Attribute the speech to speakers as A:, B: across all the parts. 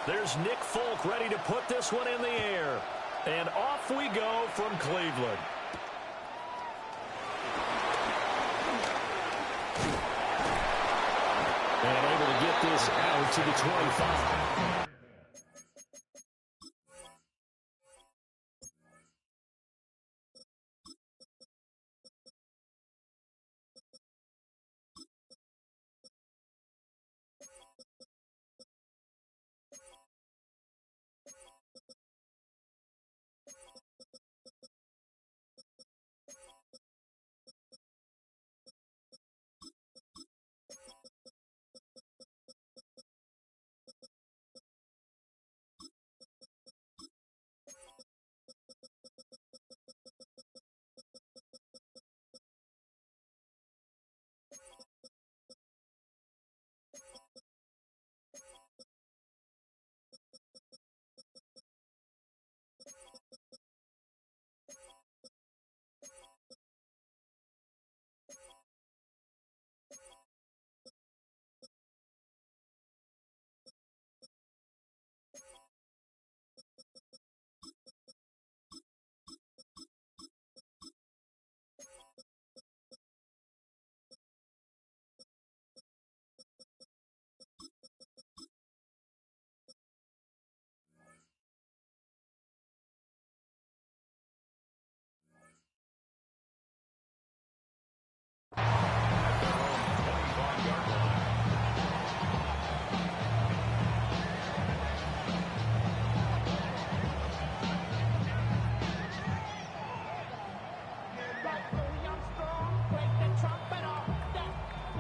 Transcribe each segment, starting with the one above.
A: There's Nick Folk ready to put this one in the air. And off we go from Cleveland. And able to get this out to the 25.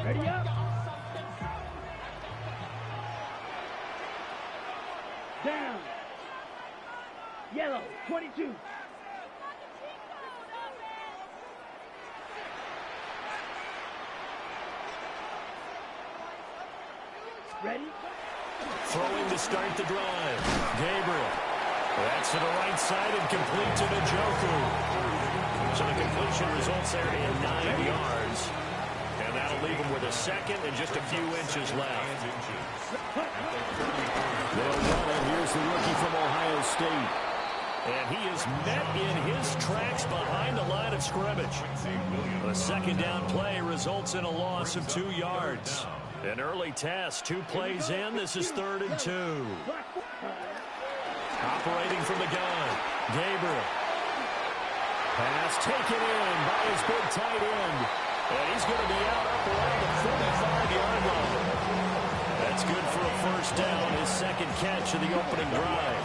B: Ready up. Down. Yellow, 22. Ready?
A: Throwing to start the drive. Gabriel. That's to the right side and complete to Njoku. So the completion results there in 9 yards. And that'll leave him with a second and just a few inches left. They'll run it. Here's the rookie from Ohio State. And he is met in his tracks behind the line of scrimmage. A second down play results in a loss of 2 yards. An early test, 2 plays in. This is 3rd and 2. Operating from the gun, Gabriel. Pass taken in by his big tight end. And he's going to be out up around the 45-yard line. That's good for a first down, his second catch of the opening drive.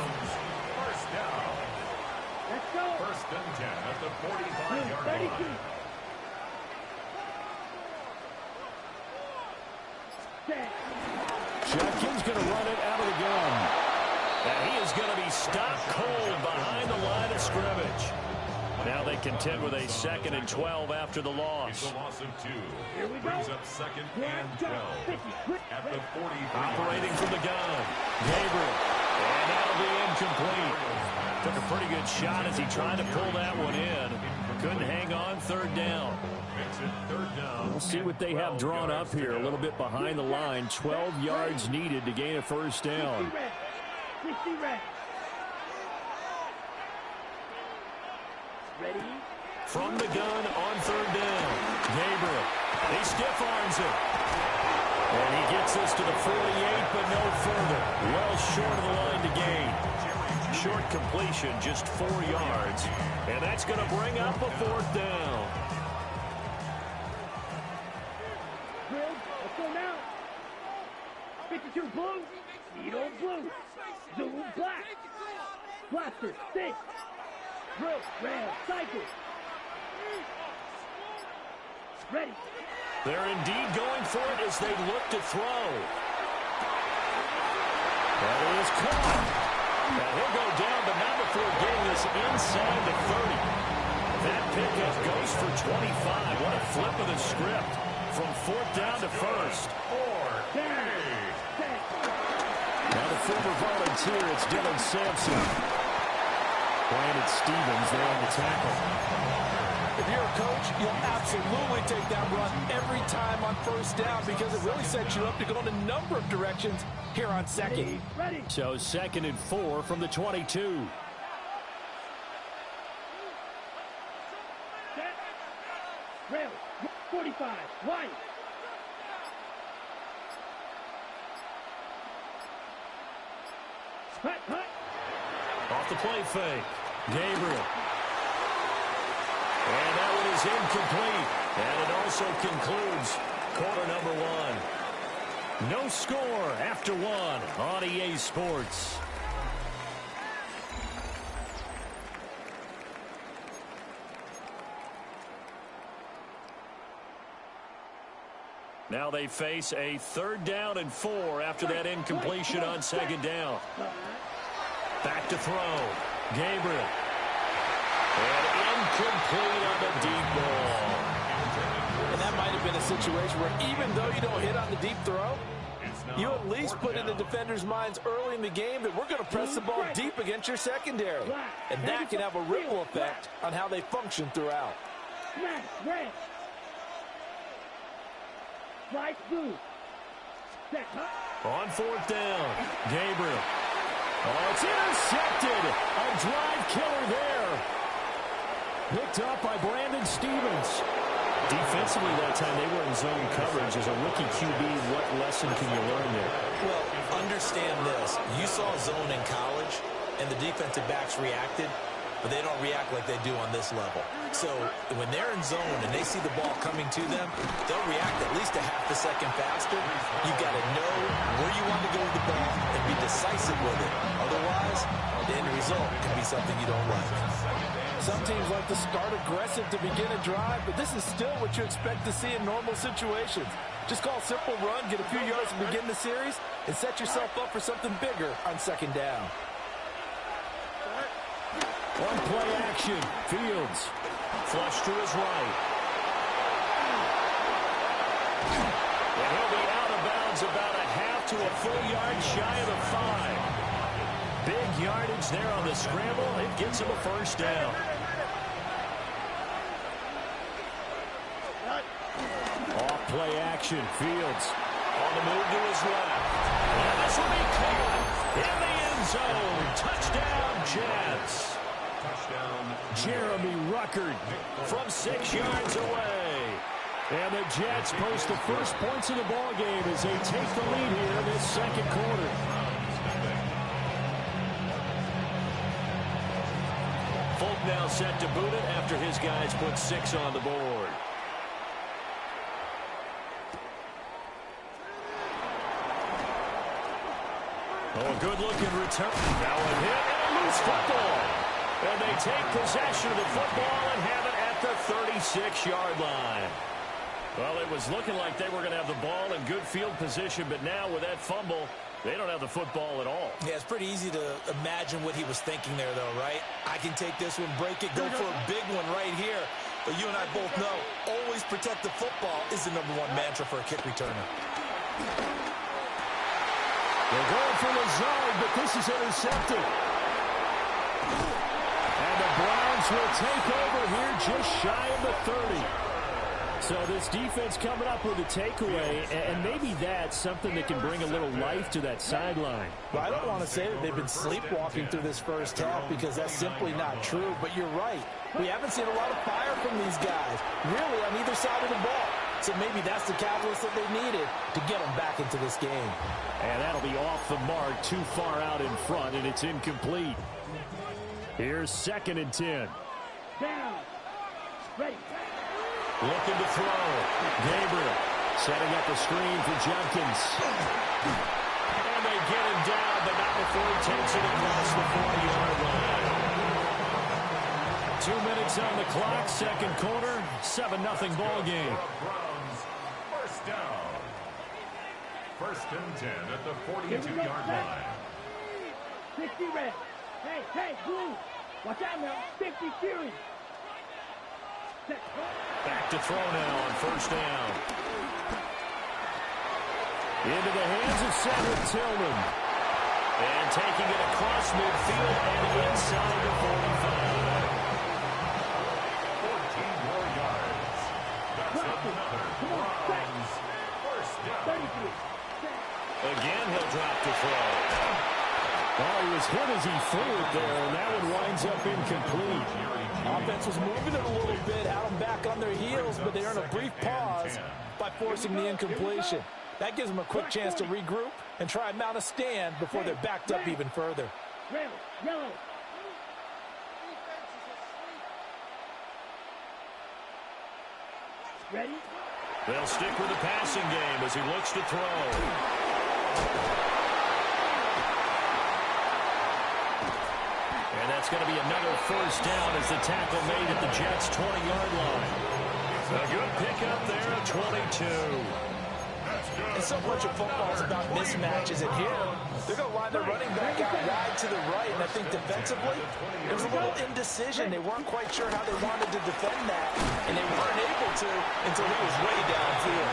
C: First down.
B: Let's go.
C: 1st and 10 at the 45-yard line.
A: Judkins going to run it out of the gun. And he is going to be stopped cold behind the line of scrimmage. Now they contend with a 2nd and 12 after the loss.
C: It's a loss of 2.
B: Here we go.
C: Brings up 2nd and 12 at the 45.
A: Operating from the gun, Gabriel. And that'll be incomplete. Took a pretty good shot as he tried to pull that one in. Couldn't hang on, 3rd down.
C: Makes it 3rd down.
A: We'll see what they have drawn up here. A little bit behind the line. 12 yards needed to gain a first down.
B: 60 red. Ready?
A: From the gun on 3rd down. Gabriel. He stiff arms it. And he gets this to the 48, but no further. Well short of the line to gain. Short completion, just 4 yards. And that's going to bring up a 4th down.
B: Drill, let's go now. 52 blue. Needle blue. Zoom black. Blaster, stick. Drill, rail, cycle. Ready.
A: They're indeed going for it as they look to throw. That is caught. Now he'll go down, but not before getting this inside the 30. That pickup goes for 25. What a flip of the script. From 4th down to 1st. Now the former volunteer, it's Dylan Sampson. Brandon Stevens there on the tackle.
D: If you're a coach, you'll absolutely take that run every time on first down because it really sets you up to go in a number of directions here on second.
B: Ready.
A: So 2nd and 4 from the 22.
B: Set. Rail. 45. Right. Hut, hut.
A: Off the play fake. Gabriel. And that one is incomplete. And it also concludes quarter number 1. No score after 1 on EA Sports. Now they face a 3rd down and 4 after that incompletion on 2nd down. Back to throw. Gabriel. And incomplete on the deep ball.
D: And that might have been a situation where even though you don't hit on the deep throw, you at least put in the defenders' minds early in the game that we're going to press the ball deep against your secondary. And that can have a ripple effect on how they function throughout.
B: Smash. Red. Right blue. Set. Hut.
A: On 4th down. Gabriel. Oh, it's intercepted. A drive killer there. Picked up by Brandon Stevens. Defensively that time, they were in zone coverage. As a rookie QB, what lesson can you learn there?
E: Well, understand this. You saw zone in college, and the defensive backs reacted, but they don't react like they do on this level. So when they're in zone and they see the ball coming to them, they'll react at least a half a second faster. You've got to know where you want to go with the ball and be decisive with it. Otherwise, the end result can be something you don't like.
D: Some teams like to start aggressive to begin a drive, but this is still what you expect to see in normal situations. Just call a simple run, get a few yards to begin the series, and set yourself up for something bigger on 2nd down.
A: On play action, Fields. Flush to his right. And he'll be out of bounds about a half to a full yard shy of the 5. Big yardage there on the scramble. It gets him a 1st down. Off play action, Fields. On the move to his left. And this will be caught in the end zone. Touchdown, Jets. Jeremy Ruckert from 6 yards away. And the Jets post the first points of the ball game as they take the lead here in this 2nd quarter. Folk now set to boot it after his guys put 6 on the board. Oh, a good-looking return. Now a hit and a loose football. And they take possession of the football and have it at the 36-yard line. Well, it was looking like they were going to have the ball in good field position, but now with that fumble, they don't have the football at all.
E: Yeah, it's pretty easy to imagine what he was thinking there, though, right? I can take this one, break it, go for a big one right here. But you and I both know, always protect the football is the #1 mantra for a kick returner.
A: They're going for Lazard, but this is intercepted. And the Browns will take over here just shy of the 30. So this defense coming up with a takeaway, and maybe that's something that can bring a little life to that sideline.
D: Well, I don't want to say that they've been sleepwalking through this first half because that's simply not true, but you're right. We haven't seen a lot of fire from these guys, really on either side of the ball. So maybe that's the catalyst that they needed to get them back into this game.
A: And that'll be off the mark, too far out in front, and it's incomplete. Here's 2nd and 10.
B: Down. Ready.
A: Looking to throw. Gabriel setting up a screen for Jenkins. And they get him down, but not before he takes it across the 40-yard line. 2 minutes on the clock, 2nd quarter, 7-0 ball game.
C: Browns, 1st down. 1st and 10 at the 42-yard line.
B: 60 red. Hey, hey, blue. Watch out now. 50 Fury. Set.
A: Back to throw now on 1st down. Into the hands of Cedric Tillman. And taking it across midfield and inside the 45.
C: 14
A: he'll drop to throw. Well, he was hit as he threw it there, and that one winds up incomplete.
D: Offense was moving it a little bit, had them back on their heels, but they earned a brief pause by forcing the incompletion. That gives them a quick chance to regroup and try and mount a stand before they're backed up even further.
B: Red, yellow. Ready?
A: They'll stick with the passing game as he looks to throw. And that's going to be another first down as the tackle made at the Jets' 20-yard line. A good pickup there at 22.
D: And so much of football is about mismatches, and here they're going to line their running back out wide to the right, and I think defensively there was a little indecision. They weren't quite sure how they wanted to defend that, and they weren't able to until he was way downfield.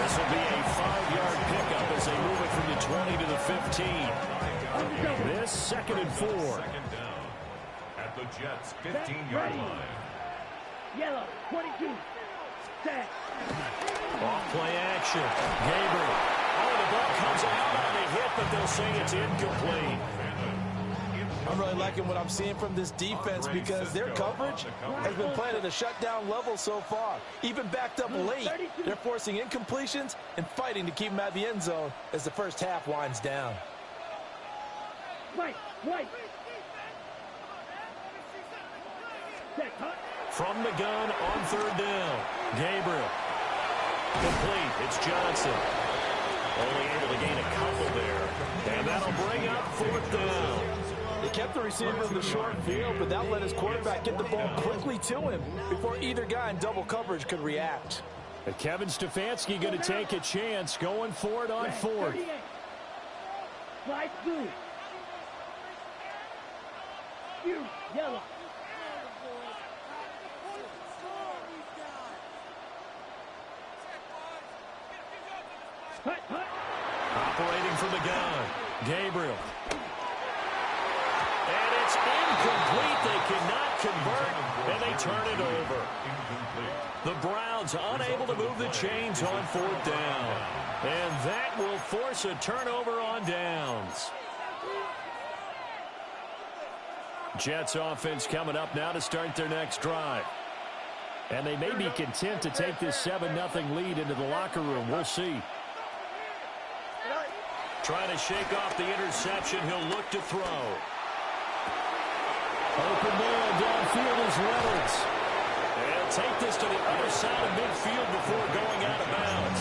A: This will be a 5-yard pickup as they move it from the 20 to the 15. This 2nd and 4.
C: Second down at the Jets' 15-yard line.
B: Yellow, 22. Set.
A: Off play action. Gabriel. Oh, the ball comes out on the hit, but they'll say it's incomplete.
D: I'm really liking what I'm seeing from this defense because their coverage has been playing at a shutdown level so far. Even backed up late, they're forcing incompletions and fighting to keep them out of the end zone as the first half winds down.
B: Right. Set, cut.
A: From the gun on 3rd down. Gabriel. Complete. It's Johnson. Only able to gain a couple there. And that'll bring up 4th down.
D: They kept the receiver in the short field, but that let his quarterback get the ball quickly to him before either guy in double coverage could react.
A: But Kevin Stefanski going to take a chance going for it on 4th.
B: Slide through. You, yellow.
A: Operating from the gun. Gabriel. And it's incomplete. They cannot convert, and they turn it over. The Browns unable to move the chains on 4th down. And that will force a turnover on downs. Jets offense coming up now to start their next drive. And they may be content to take this 7-0 lead into the locker room. We'll see. Trying to shake off the interception. He'll look to throw. Open man downfield is Reynolds. And take this to the other side of midfield before going out of bounds.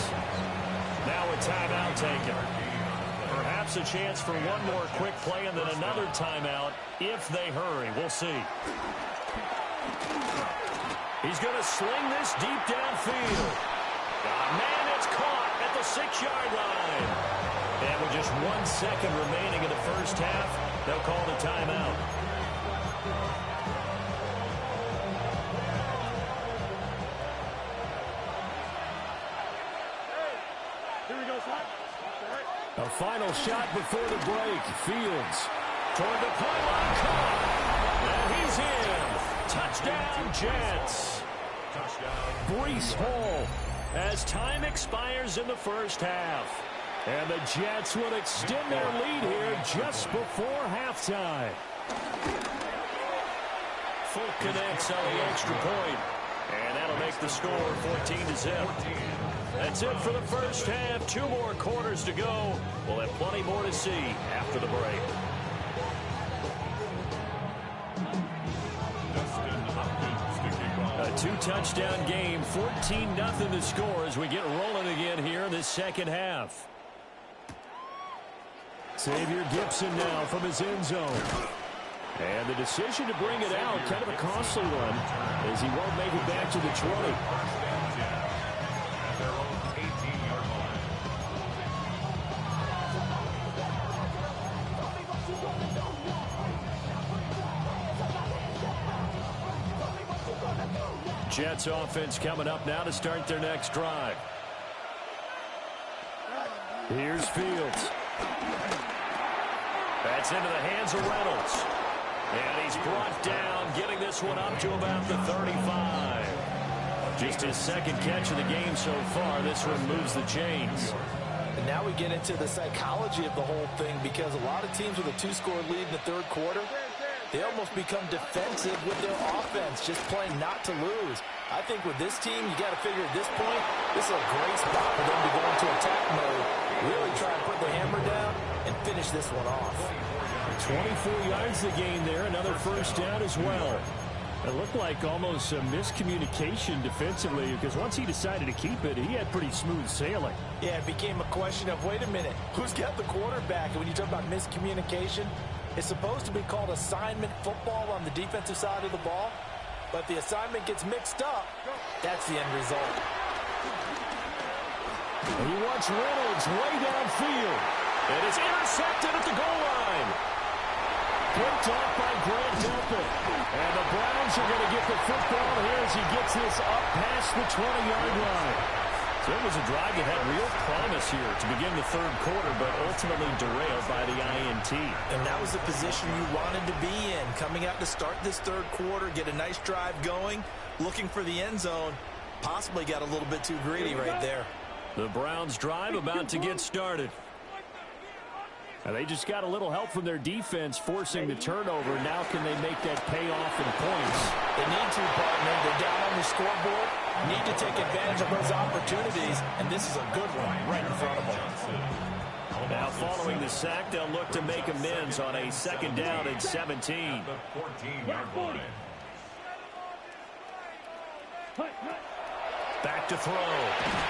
A: Now a timeout taken. Perhaps a chance for one more quick play and then another timeout if they hurry. We'll see. He's going to sling this deep downfield. Man, it's caught at the 6-yard line. And with just 1 second remaining in the first half, they'll call the timeout. A final shot before the break. Fields toward the pylon, caught. And he's in. Touchdown, Jets. Breece Hall as time expires in the first half. And the Jets will extend their lead here just before halftime. Full connects on the extra point. And that'll make the score 14-0. That's it for the first half. 2 more quarters to go. We'll have plenty more to see after the break. A 2-touchdown game. 14-0 the score as we get rolling again here in this second half. Xavier Gibson now from his end zone. And the decision to bring it out, kind of a costly one, as he won't make it back to the 20. Jets offense coming up now to start their next drive. Here's Fields. That's into the hands of Reynolds. And he's brought down, getting this one up to about the 35. Just his second catch of the game so far. This one moves the chains.
D: And now we get into the psychology of the whole thing, because a lot of teams with a 2-score lead in the third quarter, they almost become defensive with their offense, just playing not to lose. I think with this team, you got to figure at this point, this is a great spot for them to go into attack mode, really try and put the hammer down and finish this one off.
A: 24 yards to gain there, another first down as well. It looked like almost a miscommunication defensively, because once he decided to keep it, he had pretty smooth sailing.
D: Yeah, it became a question of, wait a minute, who's got the quarterback? And when you talk about miscommunication, it's supposed to be called assignment football on the defensive side of the ball. But the assignment gets mixed up, that's the end result.
A: And he wants Reynolds way downfield. And it's intercepted at the goal line. Picked off by Grant Delpit. And the Browns are going to get the football here as he gets this up past the 20-yard line. So it was a drive that had real promise here to begin the third quarter, but ultimately derailed by the INT.
D: And that was the position you wanted to be in, coming out to start this third quarter, get a nice drive going, looking for the end zone. Possibly got a little bit too greedy right there.
A: The Browns drive about to get started. And they just got a little help from their defense forcing the turnover. Now can they make that pay off in points?
D: They need to, partner. They're down on the scoreboard. Need to take advantage of those opportunities. And this is a good one right in front of them.
A: Now following the sack, they'll look to make amends on a second down and 17. Back to throw.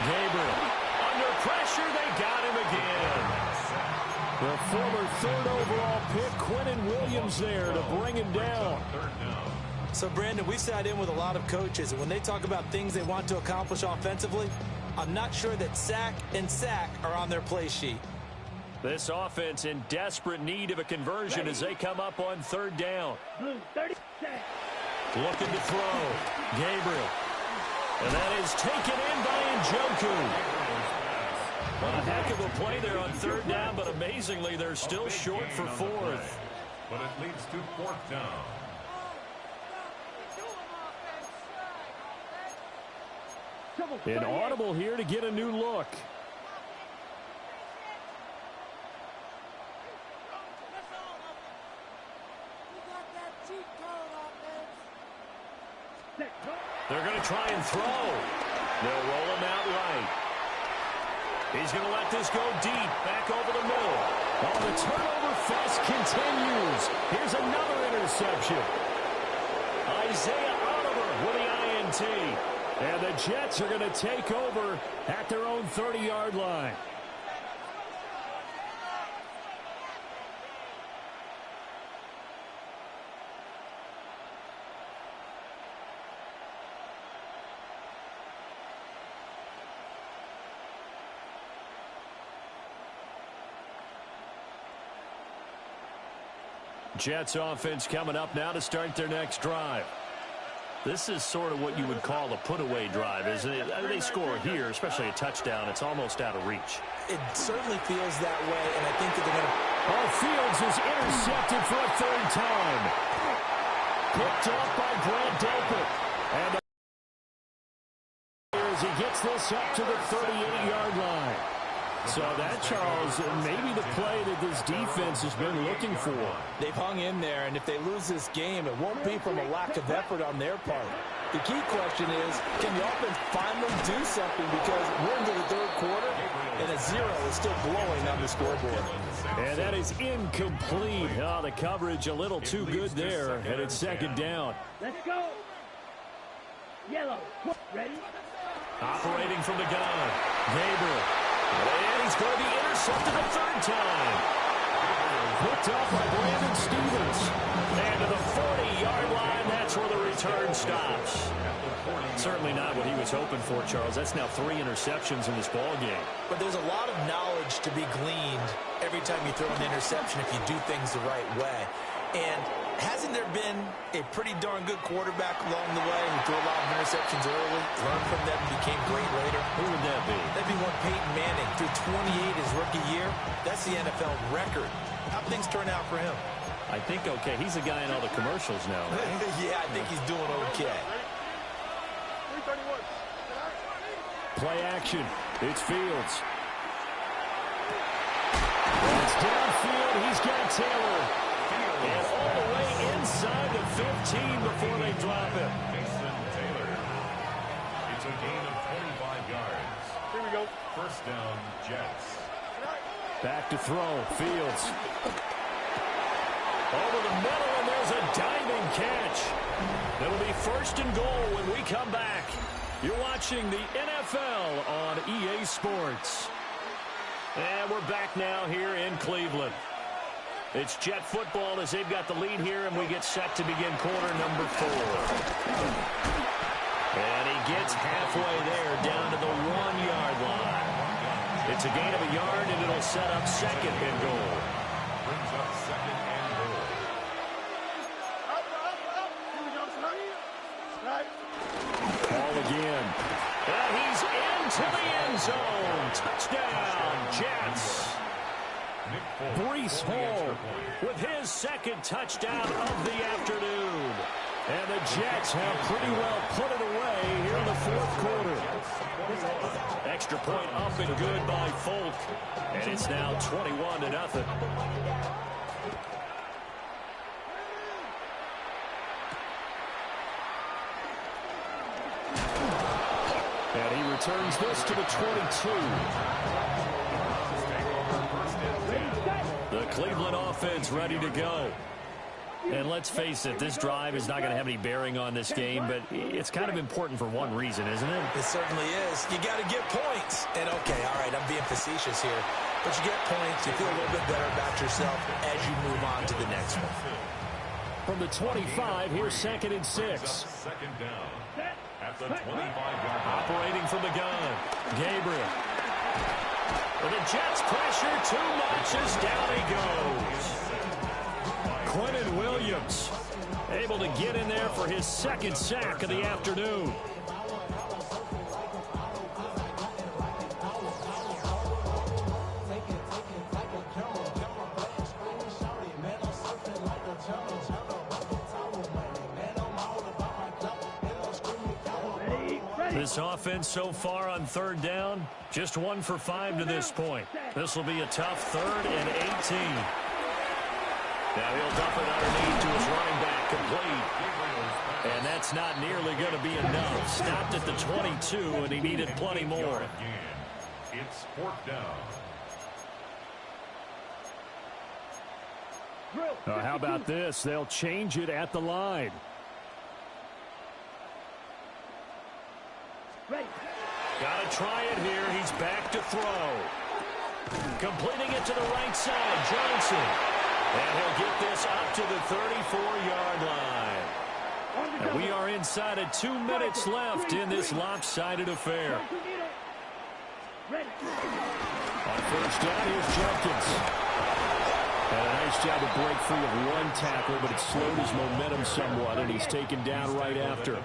A: Gabriel. Under pressure, they got him again. The former third overall pick, Quentin Williams, there to bring him down.
D: So, Brandon, we sat in with a lot of coaches, and when they talk about things they want to accomplish offensively, I'm not sure that sack and sack are on their play sheet.
A: This offense in desperate need of a conversion as they come up on third down. Looking to throw. Gabriel. And that is taken in by Njoku. Well, a heck of a play there on third down, but amazingly, they're still short for fourth.
C: But it leads to fourth down.
A: Inaudible here to get a new look. They're going to try and throw. They'll roll him out right. He's going to let this go deep, back over the middle. Oh, the turnover fest continues. Here's another interception. Isaiah Oliver with the INT. And the Jets are going to take over at their own 30-yard line. Jets offense coming up now to start their next drive. This is sort of what you would call a put-away drive, isn't it? They score here, especially a touchdown. It's almost out of reach.
D: It certainly feels that way, and I think that they're going to...
A: Oh, Fields is intercepted for a third time. Picked off by Grant Delpit. And as he gets this up to the 38-yard line. So that, Charles, maybe the play that this defense has been looking for.
D: They've hung in there, and if they lose this game, it won't be from a lack of effort on their part. The key question is, can the offense finally do something? Because we're into the third quarter, and a 0 is still glowing on the scoreboard.
A: And that is incomplete. Oh, the coverage a little too good there, and it's second down.
B: Let's go. Yellow. Ready?
A: Operating from the gun. Gabriel. And he's going to be intercepted a third time. Picked up by Brandon Stevens. And to the 40-yard line, that's where the return stops. Certainly not what he was hoping for, Charles. That's now 3 interceptions in this ball game.
D: But there's a lot of knowledge to be gleaned every time you throw an interception if you do things the right way. And hasn't there been a pretty darn good quarterback along the way who threw a lot of interceptions early, learned from them, and became great later?
A: Who would that be?
D: That'd be one Peyton Manning. Threw 28 his rookie year. That's the NFL record. How things turn out for him?
A: I think okay. He's a guy in all the commercials now.
D: Yeah, I think he's doing okay.
A: Play action. It's Fields. 15 before they drop it.
C: Mason Taylor. It's a gain of 25 yards.
B: Here we go.
C: First down, Jets.
A: Back to throw. Fields. Over the middle, and there's a diving catch. It'll be first and goal when we come back. You're watching the NFL on EA Sports. And we're back now here in Cleveland. It's Jet football as they've got the lead here, and we get set to begin quarter number 4. And he gets halfway there down to the 1-yard line. It's a gain of a yard, and it'll set up second and goal.
C: Brings up second and goal.
A: Ball again. And he's into the end zone. Touchdown, Jets. Breece Hall with his second touchdown of the afternoon. And the Jets have pretty well put it away here in the fourth quarter. Extra point up and good by Folk. And it's now 21-0. And he returns this to the 22. The Cleveland offense ready to go. And let's face it, this drive is not going to have any bearing on this game, but it's kind of important for one reason, isn't it?
E: It certainly is. You got to get points. And, okay, all right, I'm being facetious here. But you get points, you feel a little bit better about yourself as you move on to the next one.
A: From the 25, here's second and 6.
C: Second down at the 25-yard line.
A: Operating from the gun, Gabriel. And the Jets pressure too much as down he goes. Quentin Williams able to get in there for his second sack of the afternoon. This offense so far on third down, just 1 for 5 to this point. This will be a tough 3rd and 18. Now he'll dump it underneath to his running back, complete. And that's not nearly going to be enough. Stopped at the 22, and he needed plenty more.
C: It's 4th down.
A: How about this? They'll change it at the line. Got to try it here. He's back to throw. Completing it to the right side, Johnson. And he'll get this up to the 34-yard line. And we are inside of 2 minutes left in this lopsided affair. On first down, here's Jenkins. Had a nice job to break free of one tackle, but it slowed his momentum somewhat, and he's taken down right after.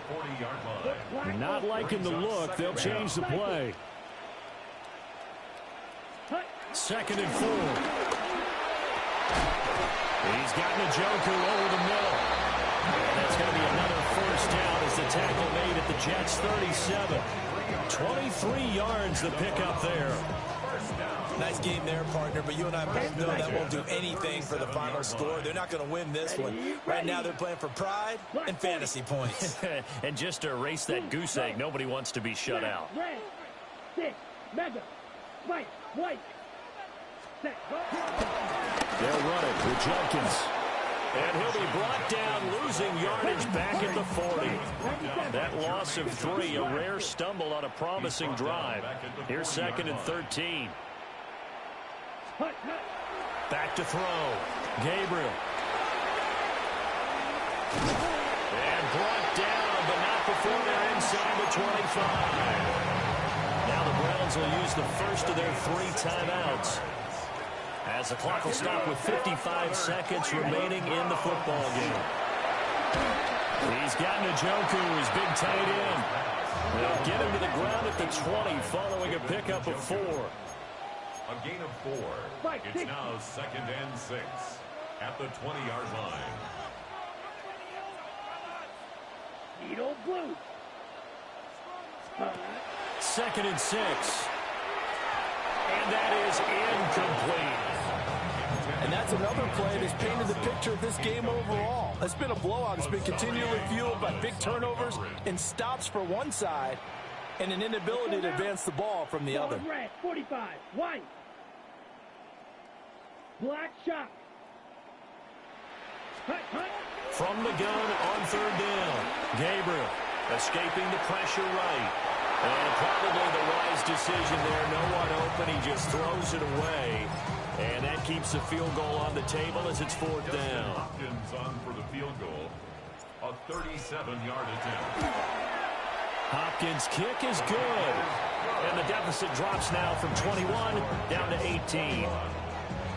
A: Not liking the look. They'll change the play. Second and 4. He's got Njoku over the middle. And that's going to be another first down as the tackle made at the Jets' 37. 23 yards the pickup there.
E: Nice game there, partner, but you and I both know that won't do anything for the final score. They're not going to win this one. Right now they're playing for pride and fantasy points.
A: And just to erase that goose egg, nobody wants to be shut out. They'll run it with Jenkins. And he'll be brought down, losing yardage back at the 40. That loss of 3, a rare stumble on a promising drive. Here's second and 13. Back to throw. Gabriel. And brought down, but not before they're inside the 25. Now the Browns will use the first of their 3 timeouts, as the clock will stop with 55 seconds remaining in the football game. He's got Njoku, his big tight end. They'll get him to the ground at the 20 following a pickup of 4.
C: A gain of 4. It's now second and 6 at the 20-yard line.
B: Needle blue.
A: Second and 6. And that is incomplete.
E: And that's
D: that's another play that's painted the picture of this game overall. It's been a blowout. It's been continually fueled by big turnovers and stops for one side and an inability to advance the ball from the other.
B: Red, 45, white. Black shot.
A: From the gun on third down. Gabriel escaping the pressure right. And probably the wise decision there. No one open. He just throws it away. And that keeps the field goal on the table as it's fourth down.
C: Hopkins on for the field goal. A 37-yard attempt.
A: Hopkins' kick is good. And the deficit drops now from 21 down to 18.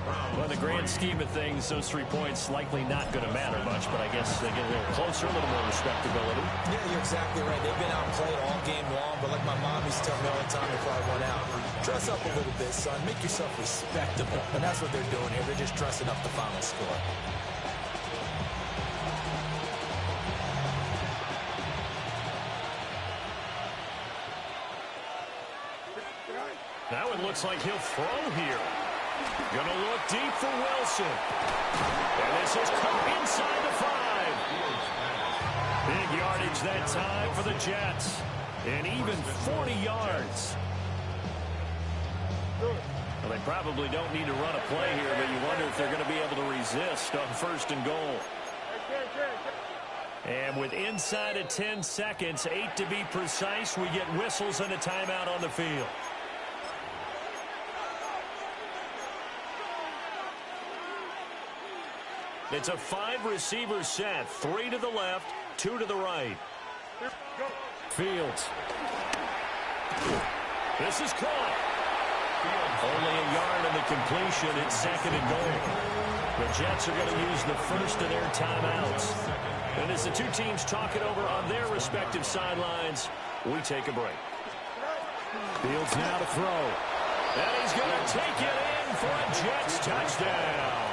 A: Well, in the grand scheme of things, those 3 points likely not going to matter much, but I guess they get a little closer, a little more respectability.
E: Yeah, you're exactly right. They've been outplayed all game long, but like my mom used to tell me all the time before I went out, dress up a little bit, son. Make yourself respectable. And that's what they're doing here. They're just dressing up the final score.
A: Now it looks like he'll throw here. Gonna look deep for Wilson. And this is come inside the 5. Big yardage that time for the Jets. And even 40 yards. Well, they probably don't need to run a play here, but you wonder if they're going to be able to resist on first and goal. And with inside of 10 seconds, 8 to be precise, we get whistles and a timeout on the field. It's a 5-receiver set. 3 to the left, 2 to the right. Fields. This is caught. Only a yard in the completion. It's second and goal. The Jets are going to use the first of their timeouts. And as the two teams talk it over on their respective sidelines, we take a break. Fields now to throw. And he's going to take it in for a Jets touchdown.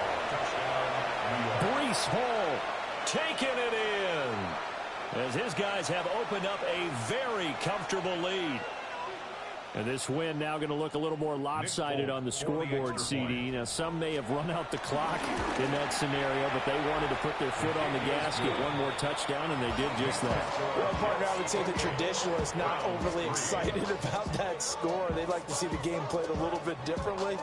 A: Breece Hall taking it in as his guys have opened up a very comfortable lead. And this win now going to look a little more lopsided on the scoreboard, CD. Now, some may have run out the clock in that scenario, but they wanted to put their foot on the gas, get one more touchdown, and they did just that.
D: Well, partner, I would say the traditionalists not overly excited about that score. They'd like to see the game played a little bit differently.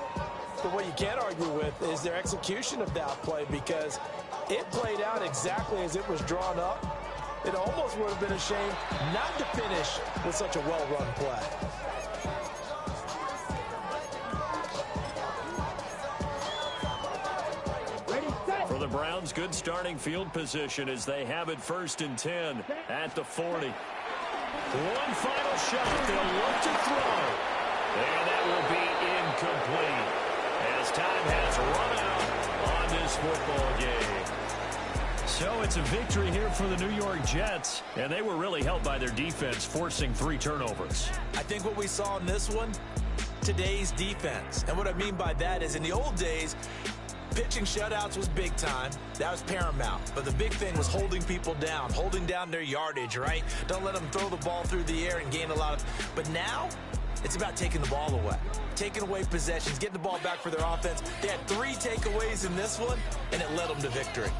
D: But what you can't argue with is their execution of that play, because it played out exactly as it was drawn up. It almost would have been a shame not to finish with such a well-run play.
A: For the Browns, good starting field position as they have it first and 10 at the 40. One final shot. They'll look to throw. And that will be incomplete as time has run out on this football game. So it's a victory here for the New York Jets, and they were really helped by their defense, forcing 3 turnovers.
E: I think what we saw in this one, today's defense. And what I mean by that is in the old days, pitching shutouts was big time. That was paramount. But the big thing was holding people down, holding down their yardage, right? Don't let them throw the ball through the air and gain a lot of... But now, it's about taking the ball away, taking away possessions, getting the ball back for their offense. They had 3 takeaways in this one, and it led them to victory.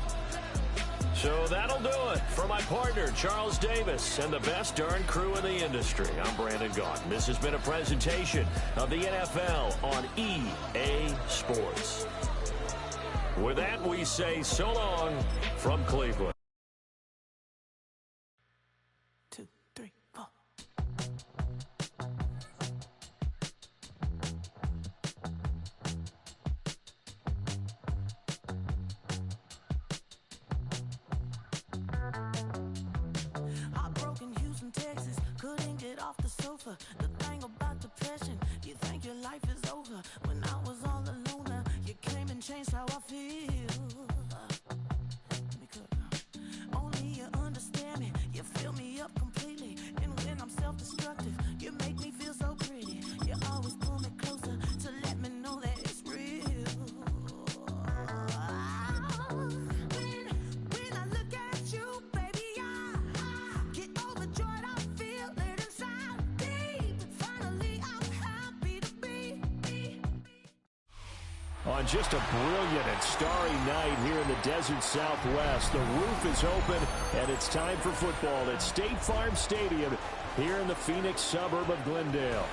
A: So that'll do it for my partner, Charles Davis, and the best darn crew in the industry. I'm Brandon Gaughan. This has been a presentation of the NFL on EA Sports. With that, we say so long from Cleveland.
E: 2, 3, 4.
F: Heartbroken Houston, Texas, couldn't get off the sofa. The thing about depression, you think your life is over. When I was all alone, now you came and changed how I feel. Because only you understand me, you fill me up completely. And when I'm self-destructive, you make me feel so pretty. You always pull me closer to let me know that it's real. When I look at you, baby, I get overjoyed. I feel it inside deep. Finally, I'm happy.
A: On just a brilliant and starry night here in the desert Southwest, the roof is open, and it's time for football at State Farm Stadium here in the Phoenix suburb of Glendale.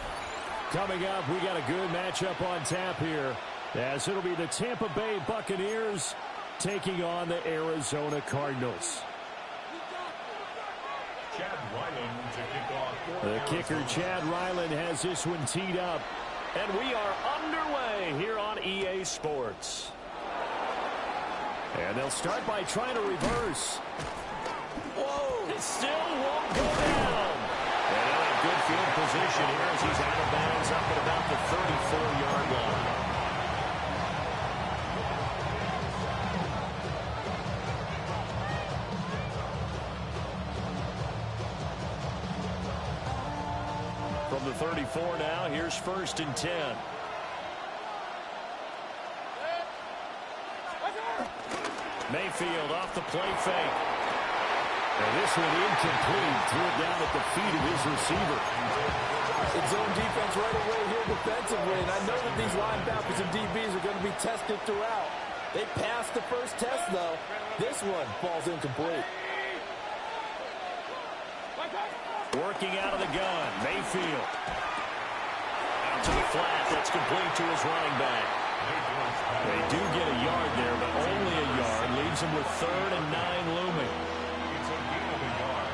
A: Coming up, we got a good matchup on tap here, as it'll be the Tampa Bay Buccaneers taking on the Arizona Cardinals.
C: Chad Ryland to kick off.
A: The kicker, Chad Ryland, has this one teed up. And we are underway here on EA Sports. And they'll start by trying to reverse. Whoa! It still won't go down. And in a good field position here as he's out of bounds up at about the 34-yard line. From the 34 now, here's 1st and 10. Mayfield off the play fake. And this one incomplete. Threw it down at the feet of his receiver.
D: It's zone defense right away here defensively. And I know that these linebackers and DBs are going to be tested throughout. They passed the first test, though. This one falls incomplete.
A: Working out of the gun, Mayfield. Out to the flat, that's complete to his running back. They do get a yard there, but only a yard. Leaves him with 3rd and 9 looming.
C: It's a gain of a yard.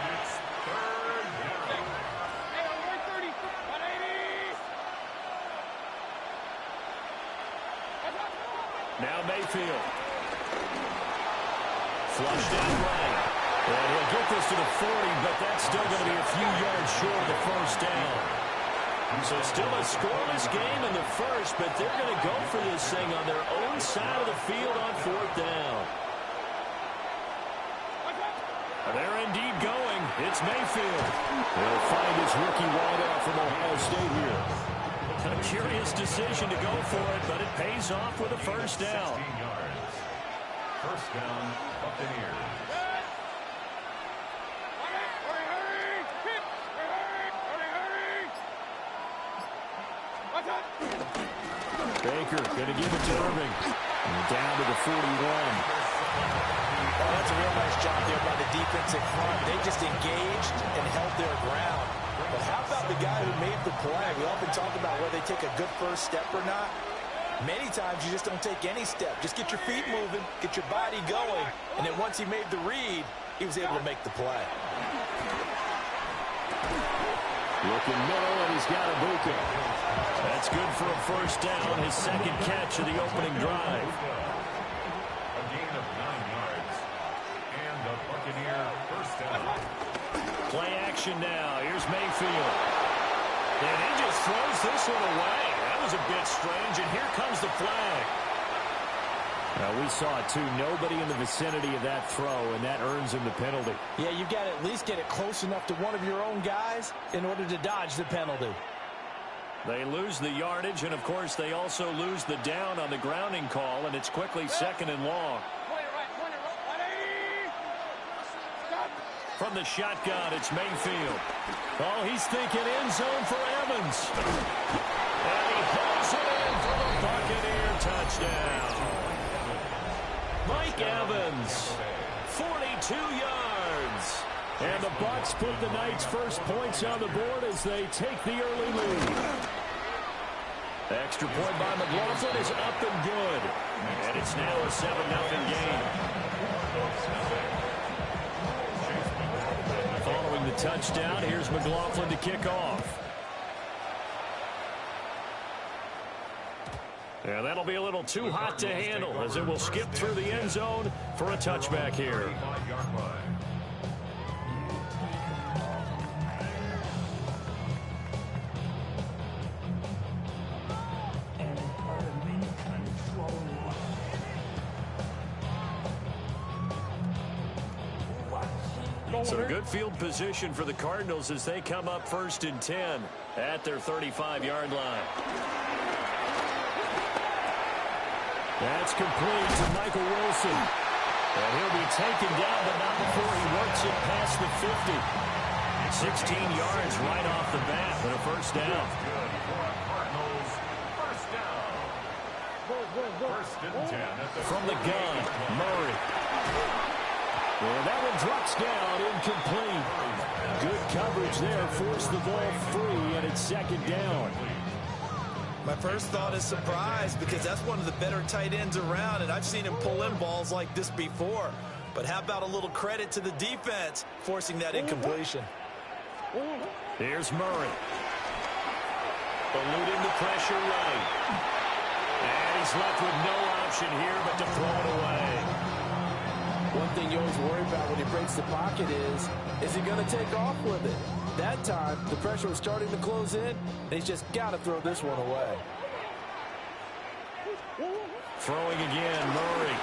C: And it's 3rd down.
A: Now Mayfield. Flushed out right. And he'll get this to the 40, but that's still going to be a few yards short of the first down. So still a scoreless game in the first, but they're going to go for this thing on their own side of the field on 4th down. They're indeed going. It's Mayfield. He'll find his rookie wideout from Ohio State here. A curious decision to go for it, but it pays off with a first down.
C: 16 yards. First down, Buccaneers.
A: Baker going to give it to Irving. And down to the 41.
E: Oh, that's a real nice job there by the defensive front. They just engaged and held their ground. But how about the guy who made the play? We often talk about whether they take a good first step or not. Many times you just don't take any step. Just get your feet moving, get your body going, and then once he made the read, he was able to make the play.
A: Looking middle, and he's got Ibuka. That's good for a first down, his second catch of the opening drive.
C: A gain of 9 yards. And the Buccaneer first down.
A: Play action now. Here's Mayfield. And he just throws this one away. That was a bit strange, and here comes the flag. We saw it, too. Nobody in the vicinity of that throw, and that earns him the penalty.
D: Yeah, you've got to at least get it close enough to one of your own guys in order to dodge the penalty.
A: They lose the yardage, and, of course, they also lose the down on the grounding call, and it's quickly 2nd and long. From the shotgun, it's Mayfield. Oh, he's thinking end zone for Evans. And he pulls it in for the Buccaneer touchdown. Mike Evans, 42 yards. And the Bucs put the Knights' first points on the board as they take the early lead. Extra point by McLaughlin is up and good. And it's now a 7-0 game. Following the touchdown, here's McLaughlin to kick off. And that'll be a little too hot to handle as it will skip through the end zone for a touchback here. So a good field position for the Cardinals as they come up 1st and 10 at their 35-yard line. That's complete to Michael Wilson. And he'll be taken down, but not before he works it past the 50. 16 yards right off the bat, but a first down.
C: and 10 at the
A: From the gun, Murray. And that one drops down, incomplete. Good coverage there, forced the ball free, and it's second down.
E: My first thought is surprise, because that's one of the better tight ends around, and I've seen him pull in balls like this before. But how about a little credit to the defense forcing that incompletion?
A: Here's Murray. Eluding the pressure right. And he's left with no option here but to throw it away.
D: One thing you always worry about when he breaks the pocket is he going to take off with it? That time, the pressure was starting to close in, and he's just got to throw this one away.
A: Throwing again, Murray.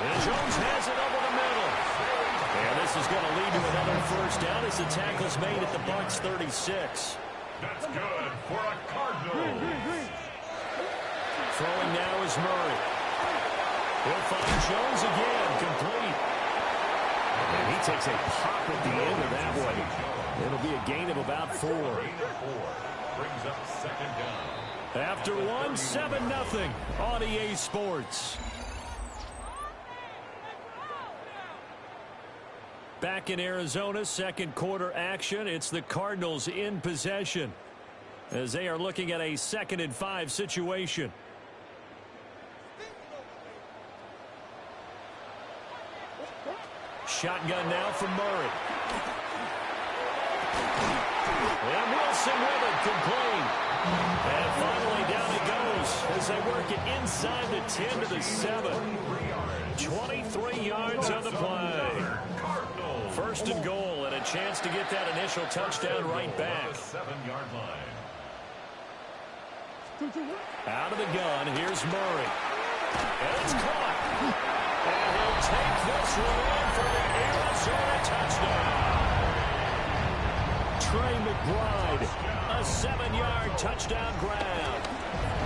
A: And Jones has it over the middle. And this is going to lead to another first down as the tackle's made at the Bucs 36.
C: That's good for a Cardinal.
A: Throwing now is Murray. He'll find Jones again, complete. And he takes a pop at the end of that one. It'll be a gain of about 4.
C: Brings up second down.
A: After one, 7-0 on EA Sports. Back in Arizona, second quarter action. It's the Cardinals in possession as they are looking at a 2nd and 5 situation. Shotgun now from Murray. And Wilson with it, complete. And finally down he goes as they work it inside the 10 to the 7. 23 yards on the play. First and goal, and a chance to get that initial touchdown right back.
C: 7-yard line.
A: Out of the gun, here's Murray. And it's caught. And he'll take this one in for the Arizona touchdown. Trey McBride, a 7-yard touchdown grab.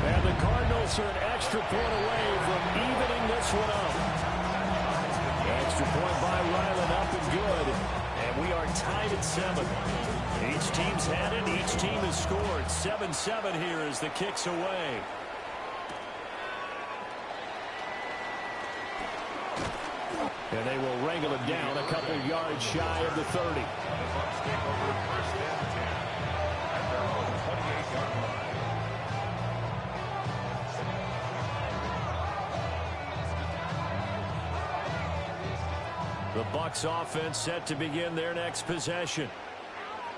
A: And the Cardinals are an extra point away from evening this one up. Extra point by Ryland, up and good. And we are tied at 7. Each team's had it. Each team has scored. 7-7 here as the kick's away. And they will wrangle it down a couple yards shy of the 30. The Bucs offense set to begin their next possession.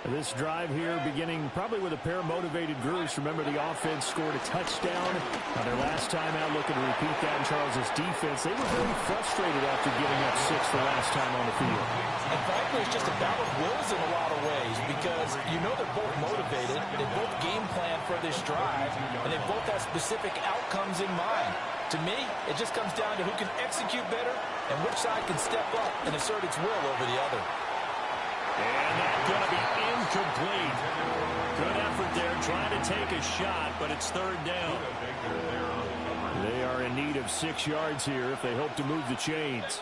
A: This drive here beginning probably with a pair of motivated groups. Remember, the offense scored a touchdown on their last time out, looking to repeat that in Charles's defense. They were very frustrated after giving up 6 the last time on the field.
D: And frankly, it's just a battle of wills in a lot of ways, because you know they're both motivated, they both game plan for this drive, and they both have specific outcomes in mind. To me, it just comes down to who can execute better and which side can step up and assert its will over the other.
A: And that's going to be incomplete. Good effort there trying to take a shot, but it's 3rd down. They are in need of 6 yards here if they hope to move the chains.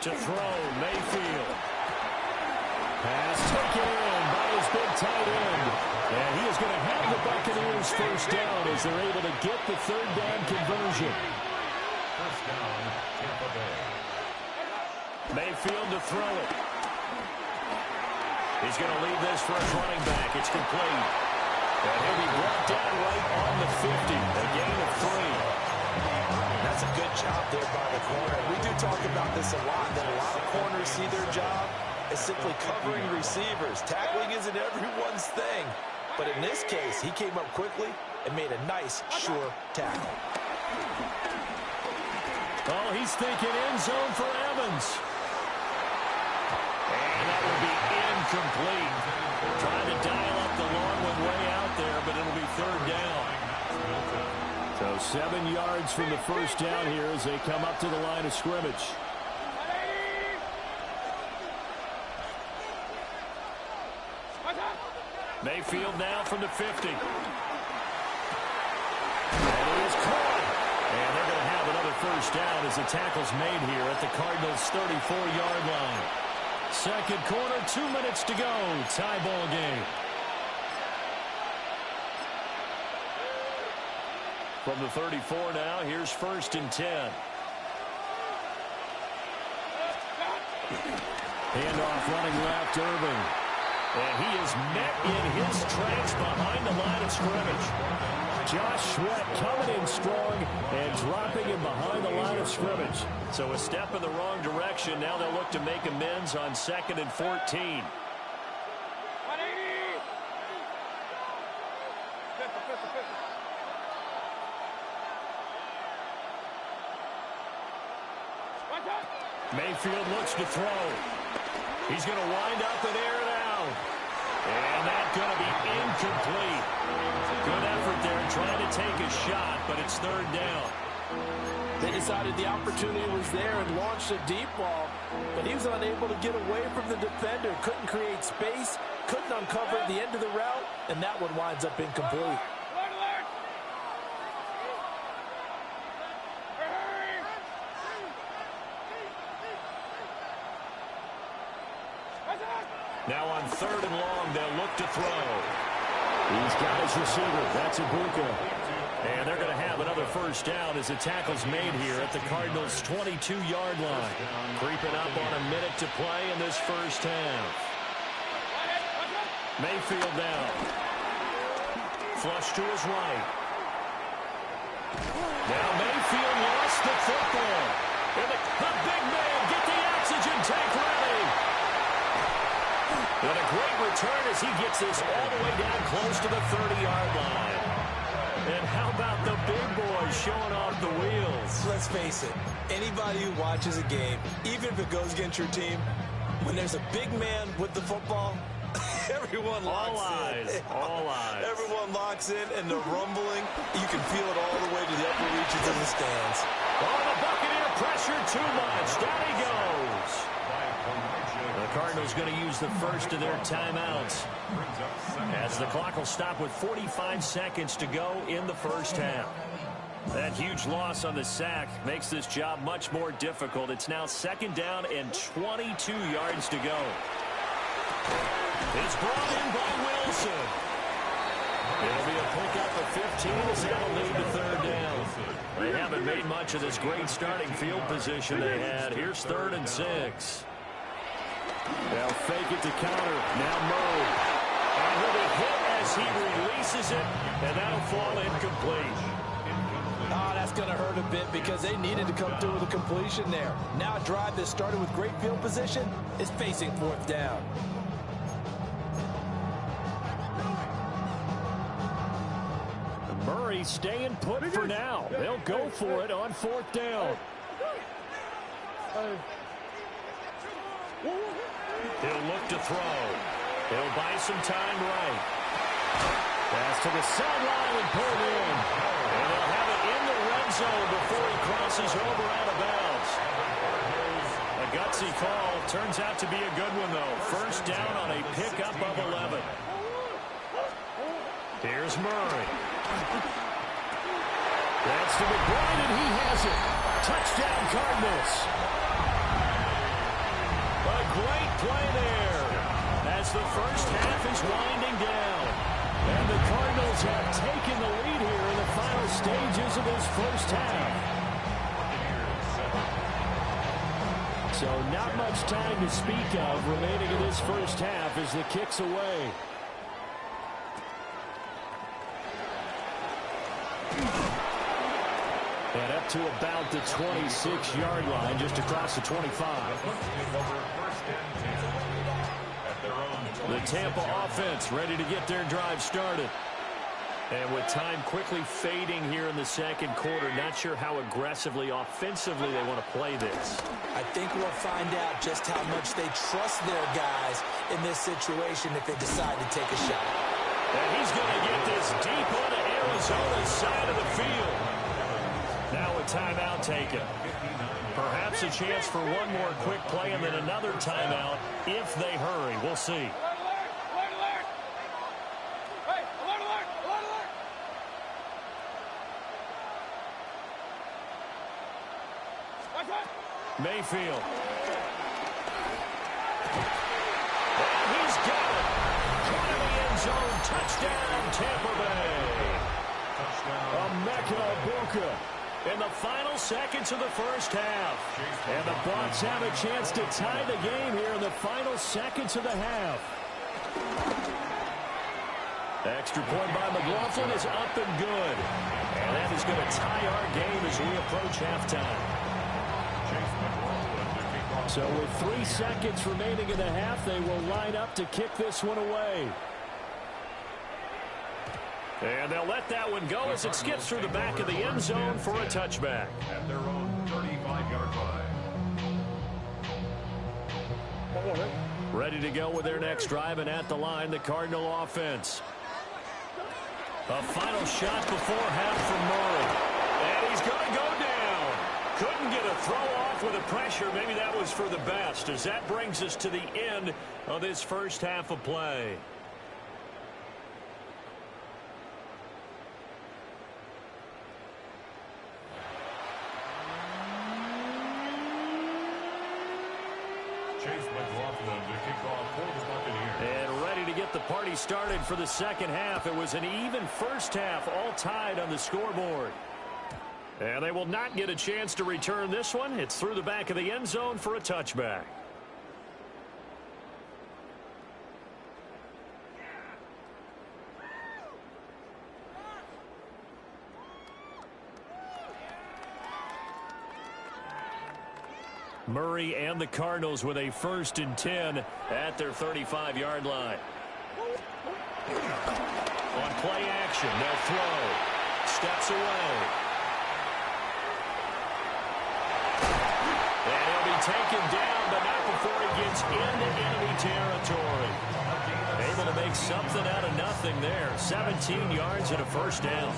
A: To throw, Mayfield. Pass taken in by his big tight end. And he is going to have the Buccaneers first down as they're able to get the 3rd down conversion.
C: First down, Tampa Bay.
A: Mayfield to throw it. He's going to leave this for his running back. It's complete. And he'll be brought down right on the 50. A gain of 3.
E: That's a good job there by the corner. We do talk about this a lot, that a lot of corners see their job as simply covering receivers. Tackling isn't everyone's thing. But in this case, he came up quickly and made a nice, sure tackle.
A: Oh, he's thinking end zone for Evans. And that will be incomplete. Trying to dial up the long one way out there, but it'll be 3rd down. So 7 yards from the first down here as they come up to the line of scrimmage. Mayfield now from the 50. And he is caught. And they're going to have another first down as the tackle's made here at the Cardinals' 34-yard line. Second quarter, 2 minutes to go. Tie ball game. From the 34 now, here's 1st and 10. Handoff running left, Irving. And he is met in his tracks behind the line of scrimmage. Josh Sweat coming in strong and dropping him behind the line of scrimmage. So a step in the wrong direction. Now they'll look to make amends on 2nd and 14. Mayfield looks to throw. He's going to wind up and air it out. And that's going to be incomplete. Good effort there trying to take a shot, but it's 3rd down.
D: They decided the opportunity was there and launched a deep ball, but he was unable to get away from the defender. Couldn't create space, couldn't uncover the end of the route, and that one winds up incomplete.
A: Now on 3rd and long, they'll look to throw. He's got his receiver. That's Ibuka. And they're going to have another 1st down as the tackle's made here at the Cardinals' 22-yard line. Creeping up on a minute to play in this 1st half. Mayfield down. Flush to his right. Now Mayfield lost the football. And the big man, get the oxygen tank ready. And a great return as he gets this all the way down close to the 30-yard line. And how about the big boys showing off the wheels?
E: Let's face it, anybody who watches a game, even if it goes against your team, when there's a big man with the football, everyone locks in.
A: All eyes.
E: Everyone locks in, and the rumbling, you can feel it all the way to the upper reaches of the stands.
A: Oh, the Buccaneer pressure too much. Down he goes. The Cardinals going to use the first of their timeouts as the clock will stop with 45 seconds to go in the 1st half. That huge loss on the sack makes this job much more difficult. It's now 2nd down and 22 yards to go. It's brought in by Wilson. It'll be a pickup of 15 as that'll lead to 3rd down. They haven't made much of this great starting field position they had. Here's 3rd and 6. They'll fake it to counter. Now Murray. And he'll be hit as he releases it, and that'll fall incomplete.
D: Oh, that's going to hurt a bit because they needed to come through with a completion there. Now a drive that started with great field position is facing 4th down.
A: Murray staying put for now. They'll go for it on 4th down. He'll look to throw. He'll buy some time right. Pass to the sideline and pulled in. And they'll have it in the red zone before he crosses over out of bounds. A gutsy call. Turns out to be a good one, though. 1st down on a pickup of 11. Here's Murray. That's to McBride, and he has it. Touchdown, Cardinals. A great play there as the 1st half is winding down. And the Cardinals have taken the lead here in the final stages of this 1st half. So not much time to speak of remaining in this 1st half as the kick's away. And up to about the 26-yard line, just across the 25. The Tampa offense ready to get their drive started. And with time quickly fading here in the 2nd quarter, not sure how aggressively, offensively they want to play this.
E: I think we'll find out just how much they trust their guys in this situation if they decide to take a shot.
A: And he's going to get this deep onto Arizona's side of the field. Now a timeout taken. Perhaps a chance for one more quick play and then another timeout if they hurry. We'll see. Mayfield. And he's got it. Caught in the end zone. Touchdown, Tampa Bay. A mecca of good. In the final seconds of the first half. And the Bucs have a chance to tie the game here in the final seconds of the half. Extra point by McLaughlin is up and good. And that is going to tie our game as we approach halftime. So with 3 seconds remaining in the half, they will line up to kick this one away. And they'll let that one go as it skips through the back of the end zone for a touchback.
C: At their own 35-yard line.
A: Ready to go with their next drive, and at the line, the Cardinal offense. A final shot before half from Murray. And he's going to go down. Couldn't get a throw off with the pressure. Maybe that was for the best, as that brings us to the end of this first half of play. And ready to get the party started for the second half. It was an even first half, all tied on the scoreboard. And they will not get a chance to return this one. It's through the back of the end zone for a touchback. Murray and the Cardinals with a 1st and 10 at their 35-yard line. On play action, they'll throw. Steps away. And he'll be taken down, but not before he gets into enemy territory. Able to make something out of nothing there. 17 yards and a first down.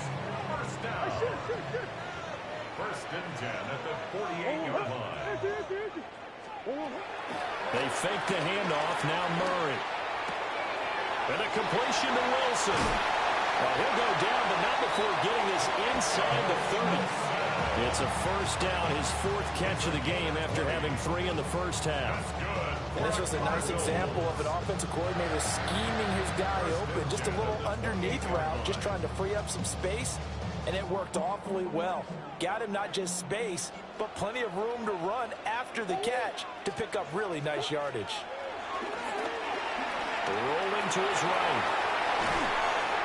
C: First and 10 at the 48-yard line.
A: They fake the handoff. Now Murray. And a completion to Wilson. Well, he'll go down, but not before getting this inside the 30. It's a first down, his 4th catch of the game after having 3 in the first half.
D: And this was a nice example of an offensive coordinator scheming his guy open. Just a little underneath route, just trying to free up some space. And it worked awfully well. Got him not just space, but plenty of room to run after the catch to pick up really nice yardage.
A: Rolling to his right.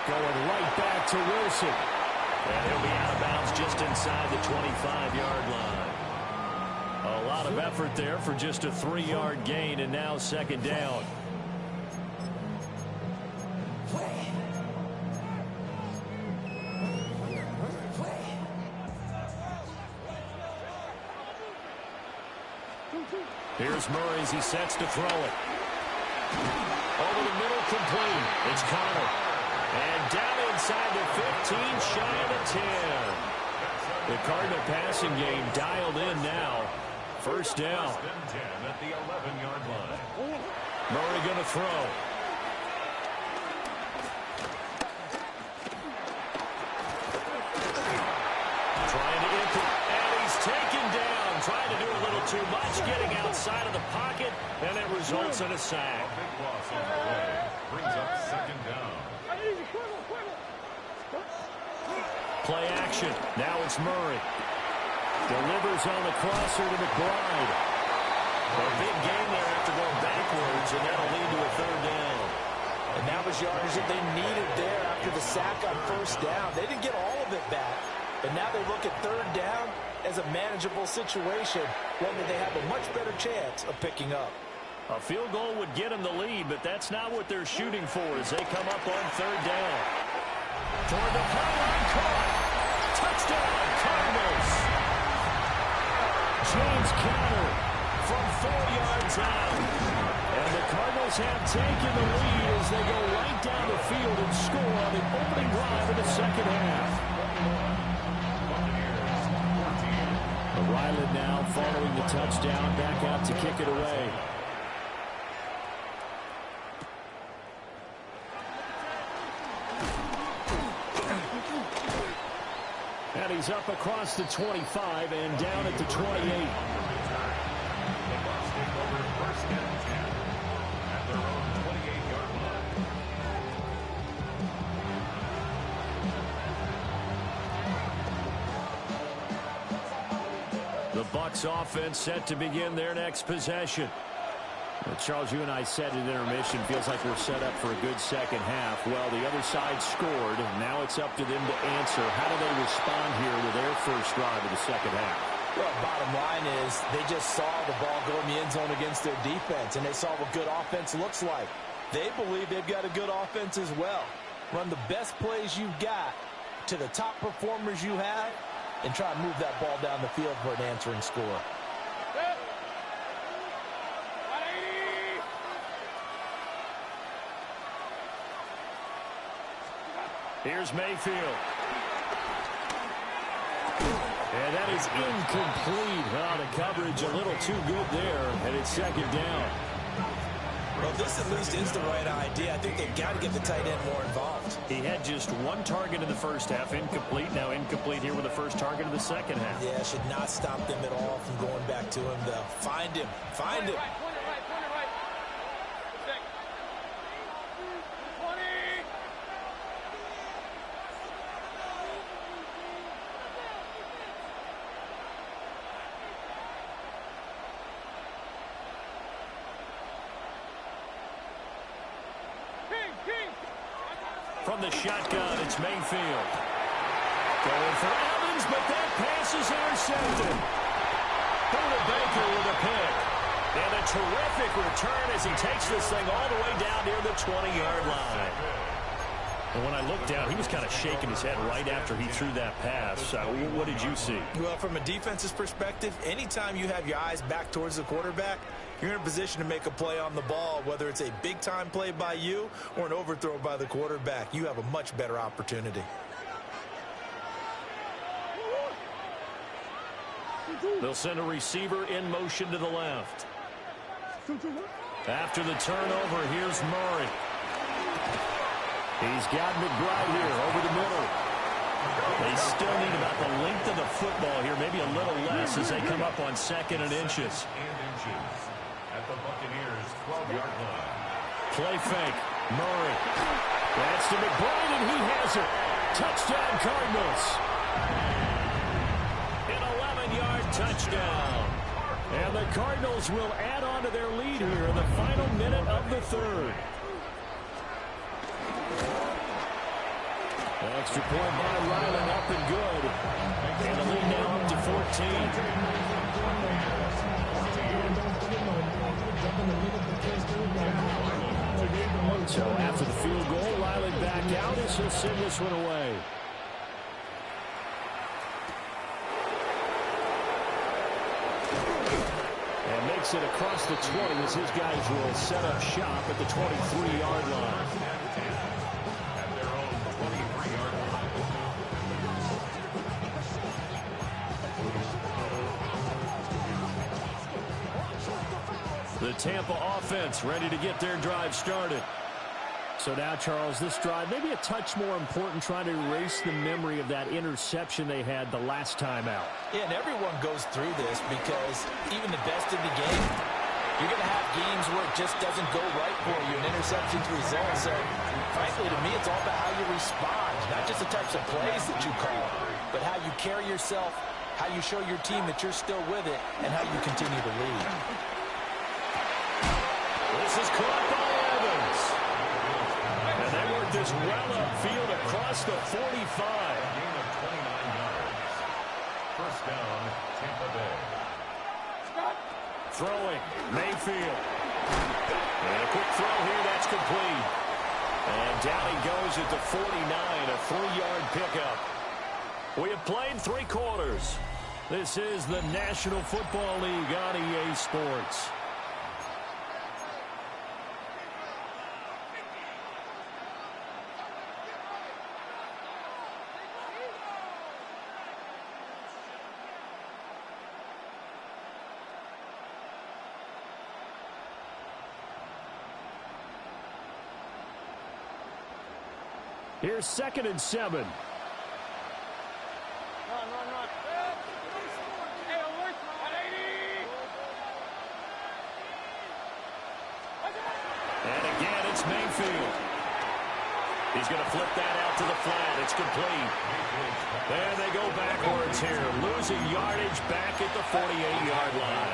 A: Going right back to Wilson. And he'll be out of bounds just inside the 25-yard line. A lot of effort there for just a 3-yard gain, and now second down. Here's Murray as he sets to throw it. Over the middle, complete. It's Connor. And down inside the 15, shy of the 10. The Cardinal passing game dialed in now. First down.
C: First and 10 at the 11-yard line.
A: Murray going to throw. Trying to enter, and he's taken down. Trying to do a little too much, getting outside of the pocket, and it results in a sack.
C: A big loss on the way. Brings up second down.
A: Play action. Now it's Murray. Delivers on the crosser to McBride. A big gain there after going backwards, and that'll lead to a third down.
D: And that was yardage that they needed there after the sack on first down. They didn't get all of it back, but now they look at third down as a manageable situation, one that they have a much better chance of picking up.
A: A field goal would get them the lead, but that's not what they're shooting for as they come up on third down. Toward the pylon, caught. Touchdown, Cardinals. James Conner from 4 yards out. And the Cardinals have taken the lead as they go right down the field and score on the opening drive of the second half. Ryland now following the touchdown, back out to kick it away. And he's up across the 25 and down at the 28. The Bucs offense set to begin their next possession. Well, Charles, you and I said at intermission, feels like we're set up for a good second half. Well, the other side scored, and now it's up to them to answer. How do they respond here with their first drive of the second half?
D: Well, bottom line is they just saw the ball go in the end zone against their defense, and they saw what good offense looks like. They believe they've got a good offense as well. Run the best plays you've got to the top performers you have, and try and move that ball down the field for an answering score.
A: Here's Mayfield. And that is incomplete. Oh, the coverage a little too good there, and it's second down.
E: Well, this at least is the right idea. I think they've got to get the tight end more involved.
A: He had just one target in the first half, incomplete. Now incomplete here with the first target of the second half.
E: Yeah, should not stop them at all from going back to him, though. Find him. Find him.
A: From the shotgun, it's Mayfield. Going for Evans, but that pass is intercepted. Buda Baker with a pick. And a terrific return as he takes this thing all the way down near the 20-yard line. And when I looked down, he was kind of shaking his head right after he threw that pass. What did you see?
E: Well, from a defense's perspective, anytime you have your eyes back towards the quarterback, you're in a position to make a play on the ball, whether it's a big-time play by you or an overthrow by the quarterback. You have a much better opportunity.
A: They'll send a receiver in motion to the left. After the turnover, here's Murray. He's got McBride here over the middle. They still need about the length of the football here, maybe a little less as they come up on 2nd and inches.
C: At the Buccaneers' 12-yard line.
A: Play fake. Murray. That's to McBride, and he has it. Touchdown, Cardinals. An 11-yard touchdown. And the Cardinals will add on to their lead here in the final minute of the third. Extra point by Ryland, up and good. And the lead now up to 14. So after the field goal, Riley back out as he'll send this one away. And makes it across the 20 as his guys will set up shop at the 23-yard line.
C: At their own 23-yard line.
A: The Tampa offense ready to get their drive started. So now, Charles, this drive maybe a touch more important, trying to erase the memory of that interception they had the last time out.
E: Yeah, and everyone goes through this because even the best in the game, you're going to have games where it just doesn't go right for you, and interceptions result. So, frankly, to me, it's all about how you respond, not just the types of plays that you call, but how you carry yourself, how you show your team that you're still with it, and how you continue to lead.
A: This is caught by Evans. And they work this well upfield across the 45.
C: Gain of 29 yards. First down, Tampa Bay.
A: Throwing, Mayfield. And a quick throw here, that's complete. And down he goes at the 49, a 3-yard pickup. We have played 3 quarters. This is the National Football League on EA Sports. Here's 2nd and 7. And again, it's Mayfield. He's He's going to flip that out to the flat. It's complete. And they go backwards here, losing yardage back at the 48-yard line.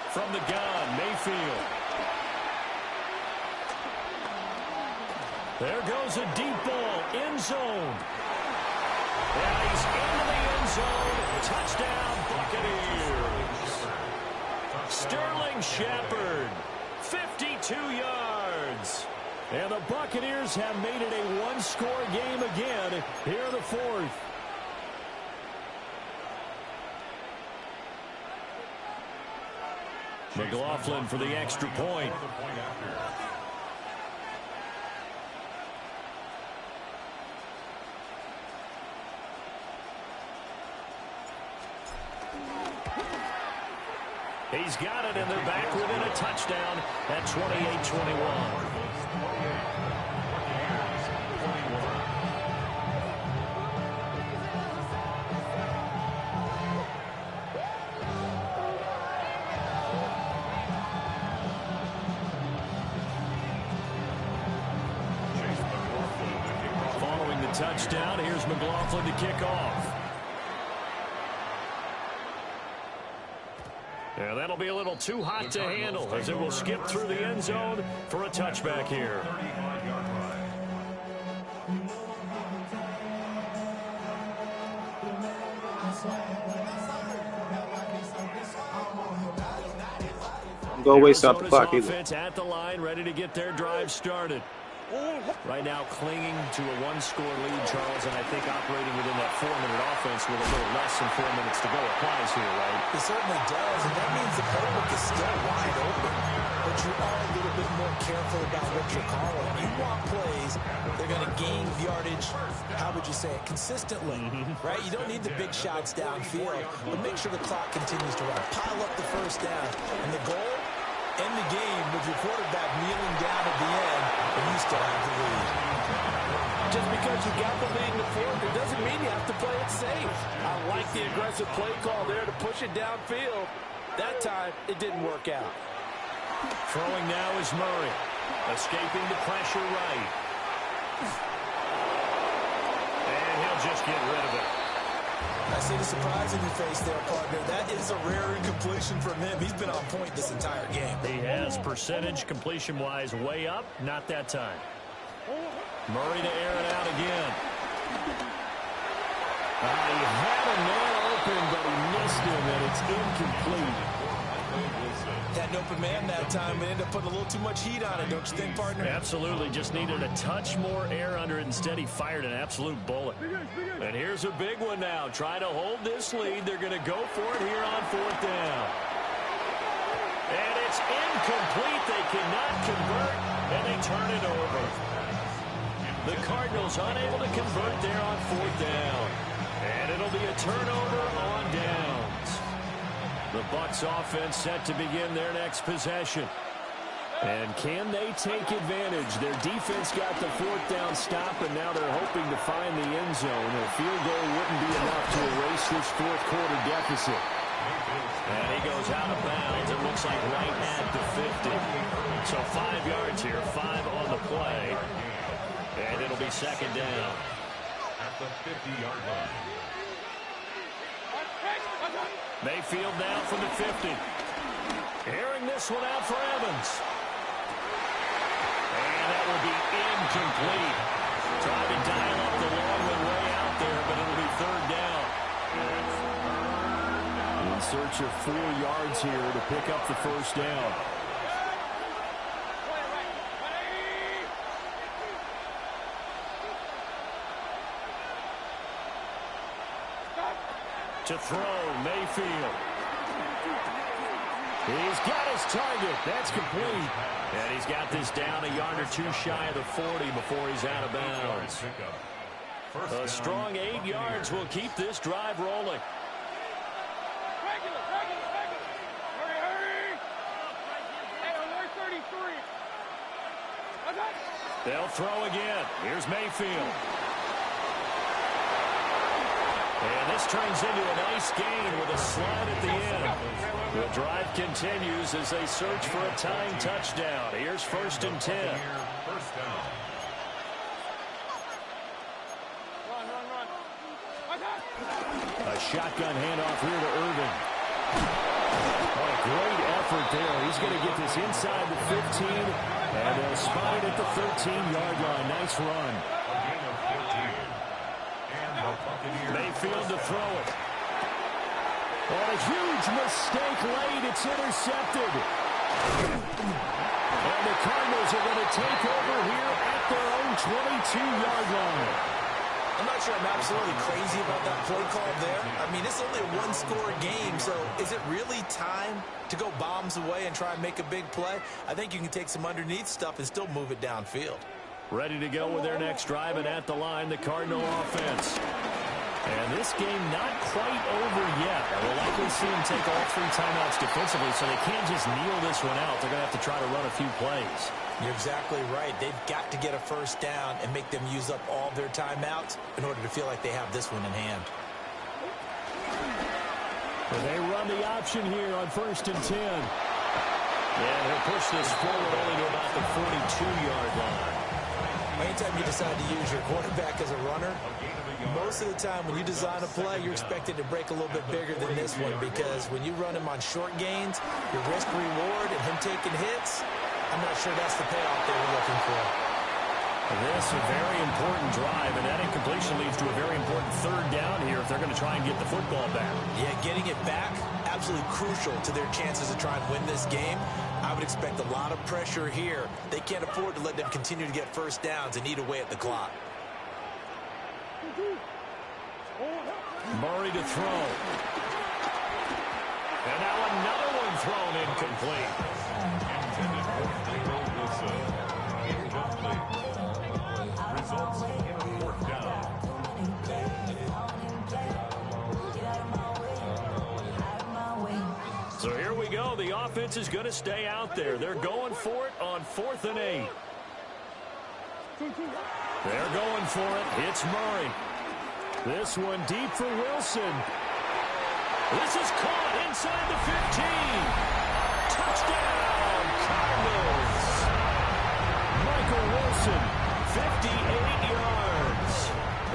A: From the gun, Mayfield. There goes a deep ball, end zone. And he's into the end zone. Touchdown, Buccaneers. Sterling Shepard, 52 yards. And the Buccaneers have made it a one-score game again here in the fourth. McLaughlin for the extra point. He's got it, and they're back within a touchdown at 28-21. Following the touchdown, here's McLaughlin to kick off. Yeah, that'll be a little too hot to handle as it will skip through the end zone for a touchback here.
G: Go waste off the clock either.
A: Offense at the line, ready to get their drive started. Right now clinging to a one-score lead, Charles, and I think operating within that 4-minute offense with a little less than 4 minutes to go applies here, right?
E: It certainly does, and that means the playbook is still wide open. But you are a little bit more careful about what you're calling. You want plays, they're going to gain yardage, how would you say it, consistently, right? You don't need the big shots downfield, but make sure the clock continues to run. Pile up the first down, and the goal, end the game with your quarterback kneeling down at the end, and you still have the lead.
D: Just because you got the lead in the fourth, it doesn't mean you have to play it safe. I like the aggressive play call there to push it downfield. That time, it didn't work out.
A: Throwing now is Murray. Escaping the pressure right. And he'll just get rid of it.
E: I see the surprise in your face there, partner. That is a rare incompletion from him. He's been on point this entire game.
A: He has percentage completion-wise way up. Not that time. Murray to air it out again. He had a man open, but he missed him, and it's incomplete.
E: Had an open man that time, but ended up putting a little too much heat on it, don't you think, partner?
A: Absolutely. Just needed a touch more air under it. Instead, he fired an absolute bullet. And here's a big one now. Trying to hold this lead. They're going to go for it here on fourth down. And it's incomplete. They cannot convert, and they turn it over. The Cardinals unable to convert there on fourth down. And it'll be a turnover on downs. The Bucs offense set to begin their next possession. And can they take advantage? Their defense got the fourth down stop, and now they're hoping to find the end zone. A field goal wouldn't be enough to erase this fourth quarter deficit. And he goes out of bounds. It looks like right at the 50. So 5 yards here, 5 on the play. And it'll be second down.
C: At the 50-yard line.
A: Mayfield now from the 50. Airing this one out for Evans. And that will be incomplete. Trying to dial up the long one way out there, but it'll be third down. In search of 4 yards here to pick up the first down. To throw, Mayfield. He's got his target. That's complete. And he's got this down a yard or two shy of the 40 before he's out of bounds. A strong 8 yards will keep this drive rolling. They'll throw again. Here's Mayfield. And this turns into a nice gain with a slide at the end. The drive continues as they search for a tying touchdown. Here's 1st and 10.
C: First down.
A: A shotgun handoff here to Irving. What a great effort there. He's going to get this inside the 15, and they'll spot it at the 13-yard line. Nice run.
C: A gain of 15. And the Buccaneers.
A: Mayfield to throw it. And a huge mistake late. It's intercepted. And the Cardinals are going to take over here at their own 22-yard line.
E: I'm not sure I'm absolutely crazy about that play call there. I mean, it's only a one-score game, so is it really time to go bombs away and try and make a big play? I think you can take some underneath stuff and still move it downfield.
A: Ready to go with their next drive, and at the line, the Cardinal offense. And this game not quite over yet. We'll likely see them take all 3 timeouts defensively, so they can't just kneel this one out. They're going to have to try to run a few plays.
E: You're exactly right. They've got to get a first down and make them use up all their timeouts in order to feel like they have this one in hand.
A: And they run the option here on 1st and 10. And he'll push this forward only to about the 42-yard line.
E: Anytime you decide to use your quarterback as a runner, most of the time when you design a play, you're expected to break a little bit bigger than this one, because when you run him on short gains, your risk-reward and him taking hits, I'm not sure that's the payoff they were looking for.
A: This is a very important drive, and that incompletion leads to a very important 3rd down here if they're going to try and get the football back.
E: Yeah, getting it back, absolutely crucial to their chances of trying to win this game. I would expect a lot of pressure here. They can't afford to let them continue to get first downs and eat away at the clock.
A: Murray to throw. And now another one thrown incomplete.
C: Intended for Gabriel Wilson. Incomplete. Results in a 4th down.
A: So here we go. The offense is going to stay out there. They're going for it on 4th and 8. They're going for it. It's Murray. This one deep for Wilson. This is caught inside the 15. Touchdown, Cardinals. Michael Wilson, 58 yards.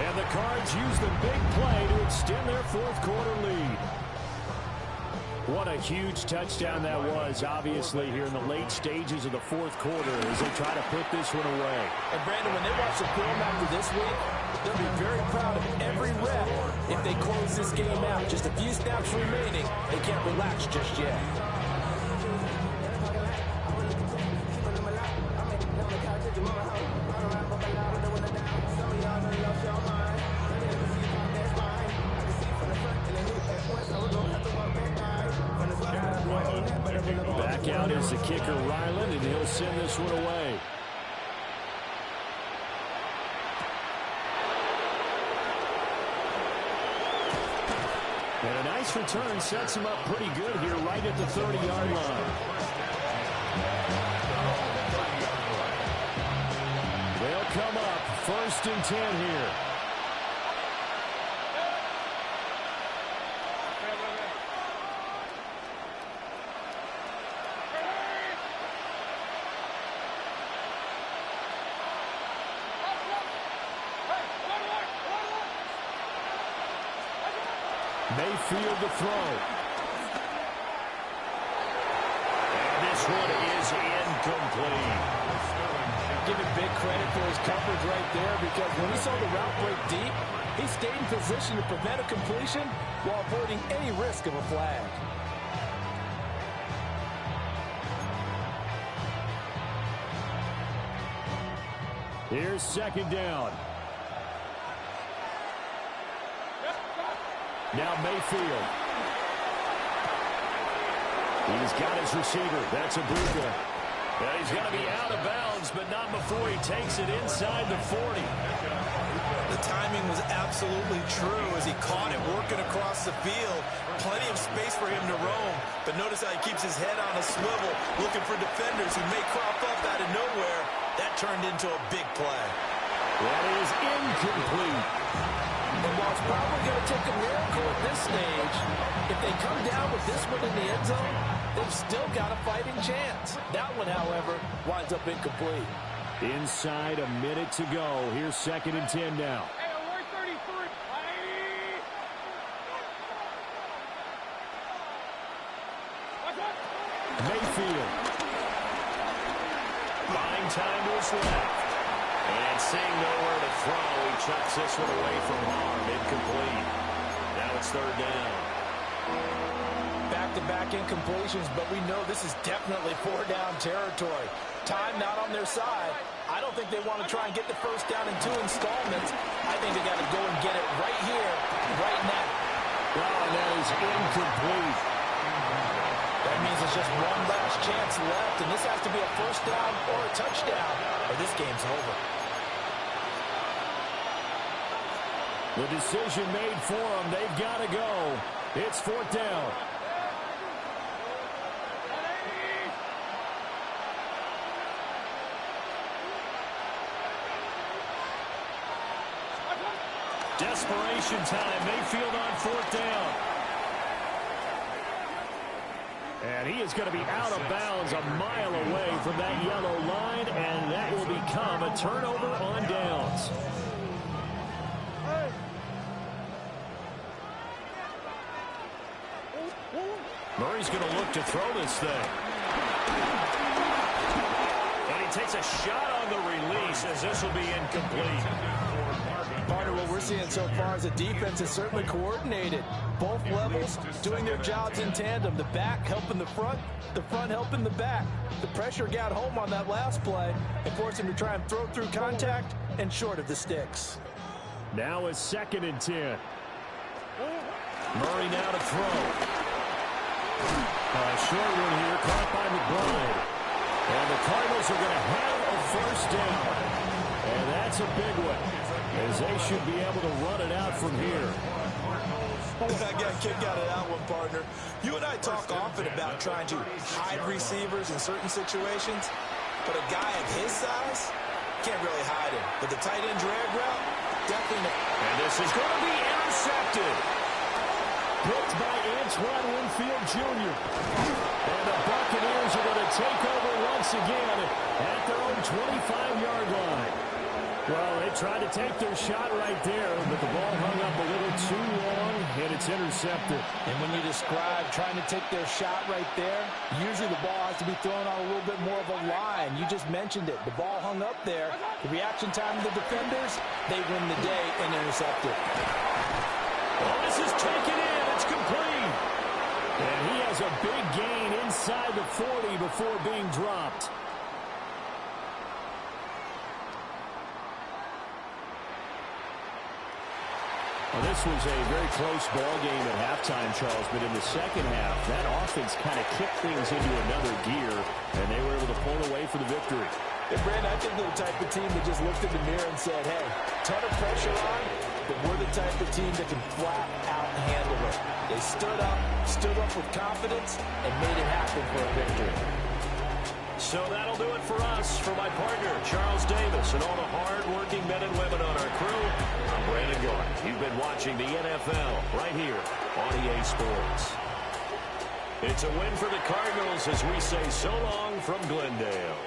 A: And the Cards use the big play to extend their 4th quarter lead. What a huge touchdown that was, obviously, here in the late stages of the 4th quarter as they try to put this one away.
D: And, Brandon, when they watch the film after this week, they'll be very proud of every rep if they close this game out. Just a few snaps remaining. They can't relax just yet.
A: Back out is the kicker, Ryland, and he'll send this one away. And a nice return sets him up pretty good here right at the 30-yard line. They'll come up 1st and 10 here. Mayfield to throw. And this one is incomplete.
D: Give him big credit for his coverage right there, because when he saw the route break deep, he stayed in position to prevent a completion while avoiding any risk of a flag.
A: Here's 2nd down. Now Mayfield. He's got his receiver. That's Abuka. And he's going to be out of bounds, but not before he takes it inside the 40.
E: The timing was absolutely true as he caught it working across the field. Plenty of space for him to roam, but notice how he keeps his head on a swivel, looking for defenders who may crop up out of nowhere. That turned into a big play.
A: That is incomplete.
D: And while it's probably going to take a miracle at this stage, if they come down with this one in the end zone, they've still got a fighting chance. That one, however, winds up incomplete.
A: Inside a minute to go. Here's 2nd and 10 now. Mayfield. Buying time to his left. And seeing nowhere to throw, he chucks this one away from Harv. Incomplete. Now it's 3rd down.
D: Back-to-back incompletions, but we know this is definitely 4-down territory. Time not on their side. I don't think they want to try and get the 1st down in 2 installments. I think they got to go and get it right here, right now.
A: Oh, that is incomplete.
D: That means it's just one last chance left, and this has to be a 1st down or a touchdown, or this game's over.
A: The decision made for them. They've got to go. It's 4th down. Desperation time. Mayfield on 4th down. And he is going to be out of bounds a mile away from that yellow line, and that will become a turnover on downs. Murray's going to look to throw this thing. And he takes a shot on the release as this will be incomplete.
D: Partner, what we're seeing so far is the defense is certainly coordinated. Both levels doing their jobs in tandem. The back helping the front helping the back. The pressure got home on that last play and forced him to try and throw through contact and short of the sticks.
A: Now it's 2nd and 10. Murray now to throw. A short one here, caught by McBride. And the Cardinals are going to have a 1st down. And that's a big one, as they should be able to run it out from here.
E: I got a kick out of that one, partner. You and I talk often about trying to hide receivers in certain situations, but a guy of his size can't really hide him. But the tight end drag route, definitely.
A: And this is going to be intercepted. Picked by Antoine Winfield Jr. And the Buccaneers are going to take over once again at their own 25-yard line. Well, they tried to take their shot right there, but the ball hung up a little too long, and it's intercepted.
D: And when you describe trying to take their shot right there, usually the ball has to be thrown on a little bit more of a line. You just mentioned it. The ball hung up there. The reaction time of the defenders, they win the day and intercept it.
A: Well, this is taken in. It's complete. And he has a big gain inside the 40 before being dropped. Well, this was a very close ball game at halftime, Charles, but in the second half, that offense kind of kicked things into another gear, and they were able to pull away for the victory.
D: And Brandon, I think they're the type of team that just looked in the mirror and said, hey, ton of pressure on, but we're the type of team that can flat out handle it. They stood up with confidence, and made it happen for a victory.
A: So that'll do it for us. For my partner, Charles Davis, and all the hard-working men and women on our crew, I'm Brandon Garth. You've been watching the NFL right here on EA Sports. It's a win for the Cardinals as we say so long from Glendale.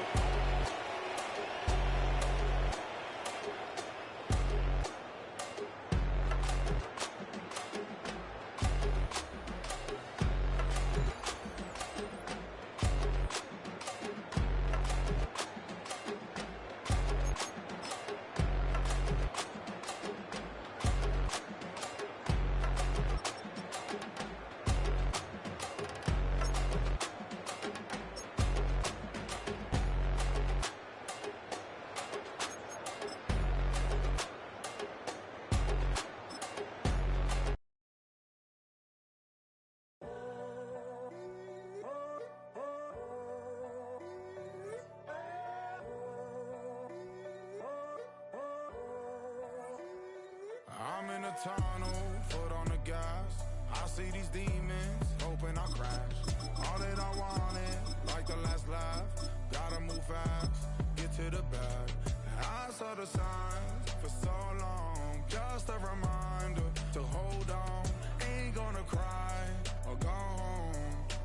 H: I'm in a tunnel, foot on the gas. I see these demons, hoping I crash. All that I wanted, like the last laugh. Gotta move fast, get to the bag. I saw the signs for so long. Just a reminder to hold on. Ain't gonna cry or go home.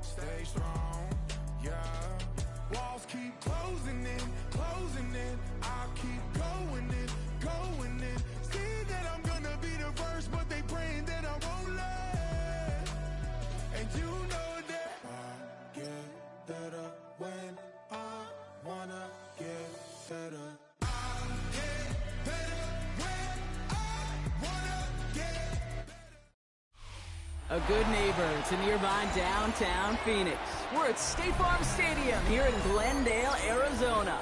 H: Stay strong, yeah. Walls keep closing in, closing in. I keep going in, going in. See that I'm gonna be the first, but they praying that I won't let. And you know that I get better when I wanna get better. I get better when I wanna get better.
I: A good neighbor to nearby downtown Phoenix. We're at State Farm Stadium here in Glendale, Arizona.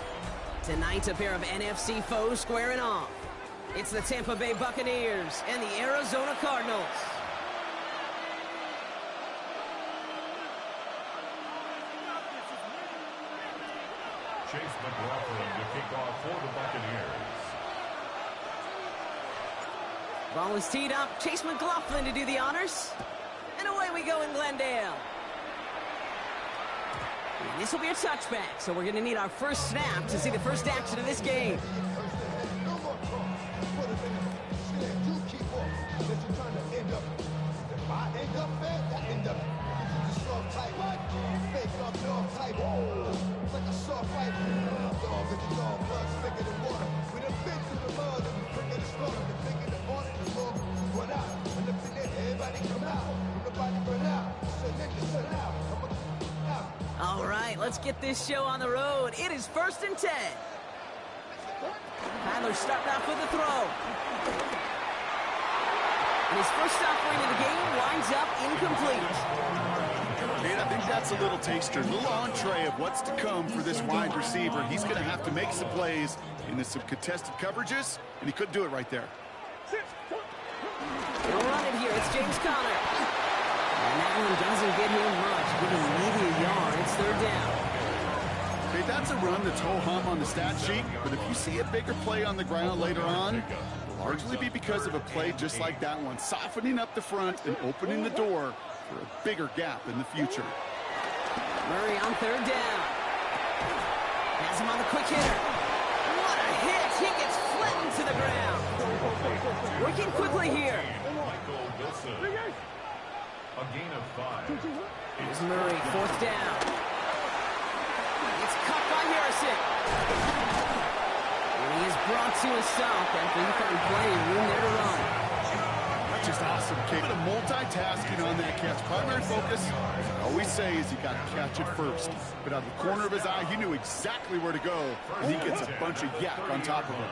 I: Tonight, a pair of NFC foes squaring off. It's the Tampa Bay Buccaneers and the Arizona Cardinals.
C: Chase McLaughlin to kick off for the Buccaneers.
I: Ball is teed up. Chase McLaughlin to do the honors. And away we go in Glendale. And this will be a touchback, so we're going to need our first snap to see the first action of this game. All right, let's get this show on the road. It is 1st and 10. Kyler starting off with a throw. And his first offering of the game winds up incomplete.
J: And I think that's a little taster, a little entree of what's to come for this wide receiver. He's going to have to make some plays into some contested coverages, and he couldn't do it right there.
I: They'll run it here. It's James Conner. And that one doesn't get him much. Giving maybe a yard. It's 3rd down.
J: Okay, that's a run that's ho-hum on the stat sheet, but if you see a bigger play on the ground later on, it'll largely be because of a play just like that one, softening up the front and opening the door for a bigger gap in the future.
I: Murray on 3rd down. Has him on the quick hitter. What a hit! He gets flattened to the ground. Working quickly here.
C: Michael Wilson. A gain of 5.
I: Here's Murray, 4th down. It's caught by Harrison. And he is brought to a stop after he found plenty of room there to run.
J: That's just awesome, Kate. A multitasking on that catch. Primary focus, as I always say, is you got to catch it first. But out of the corner of his eye, he knew exactly where to go, and he gets a bunch of yak on top of him.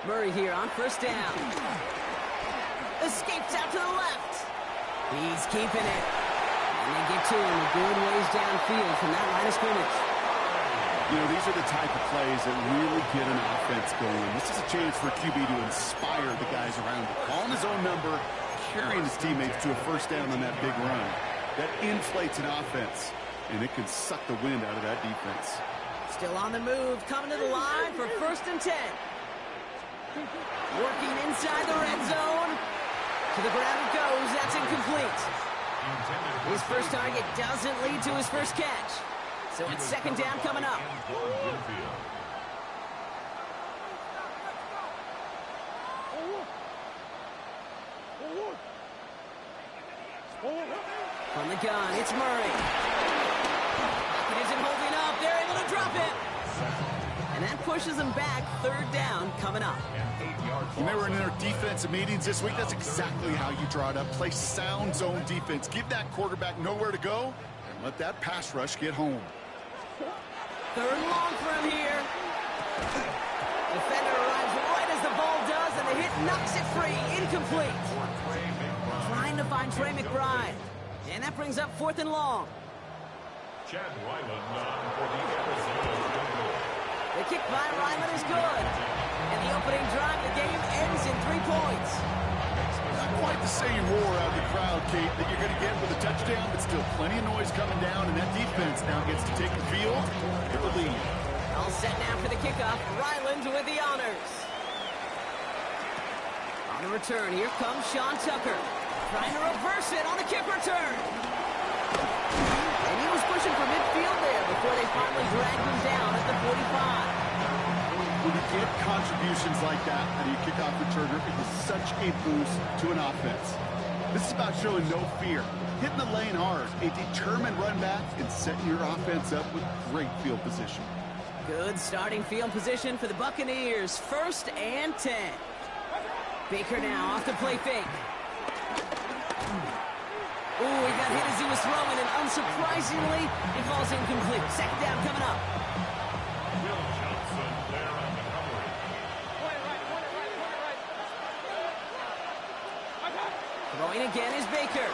I: Murray here on 1st down. Escapes out to the left. He's keeping it. And they get to him a good ways downfield from that line of scrimmage.
J: You know, these are the type of plays that really get an offense going. This is a chance for QB to inspire the guys around him. Calling his own number, carrying his teammates to a 1st down on that big run. That inflates an offense, and it can suck the wind out of that defense.
I: Still on the move, coming to the line for 1st and 10. Working inside the red zone. To the ground it goes. That's incomplete. His first target doesn't lead to his first catch. So it's 2nd down coming up. From the gun, it's Murray. It isn't holding up. They're able to drop it. And that pushes them back. 3rd down coming up.
J: When they were in their defensive meetings this week, that's exactly how you draw it up. Play sound zone defense. Give that quarterback nowhere to go and let that pass rush get home.
I: 3rd and long for him here. Defender arrives right as the ball does, and the hit knocks it free. Incomplete. Trying to find Trey McBride. And that brings up 4th and long.
C: Chad Ryland for the Arizona.
I: The kick by Ryland is good. And the opening drive of the game ends in 3 points.
J: Not quite the same roar out of the crowd, Kate, that you're going to get with a touchdown, but still plenty of noise coming down, and that defense now gets to take the field, get the lead.
I: All Set now for the kickoff. Ryland with the honors. On the return, here comes Sean Tucker. Trying to reverse it on the kick return. And he was pushing for midfield there before they finally dragged him down at the 45.
J: When you get contributions like that out of your kickoff returner, it is such a boost to an offense. This is about showing no fear, hitting the lane hard, a determined run back, and setting your offense up with great field position.
I: Good starting field position for the Buccaneers. 1st and 10. Baker now off the play fake. Ooh, he got hit as he was throwing, and unsurprisingly, it falls incomplete. 2nd down coming up. Throwing again is Baker.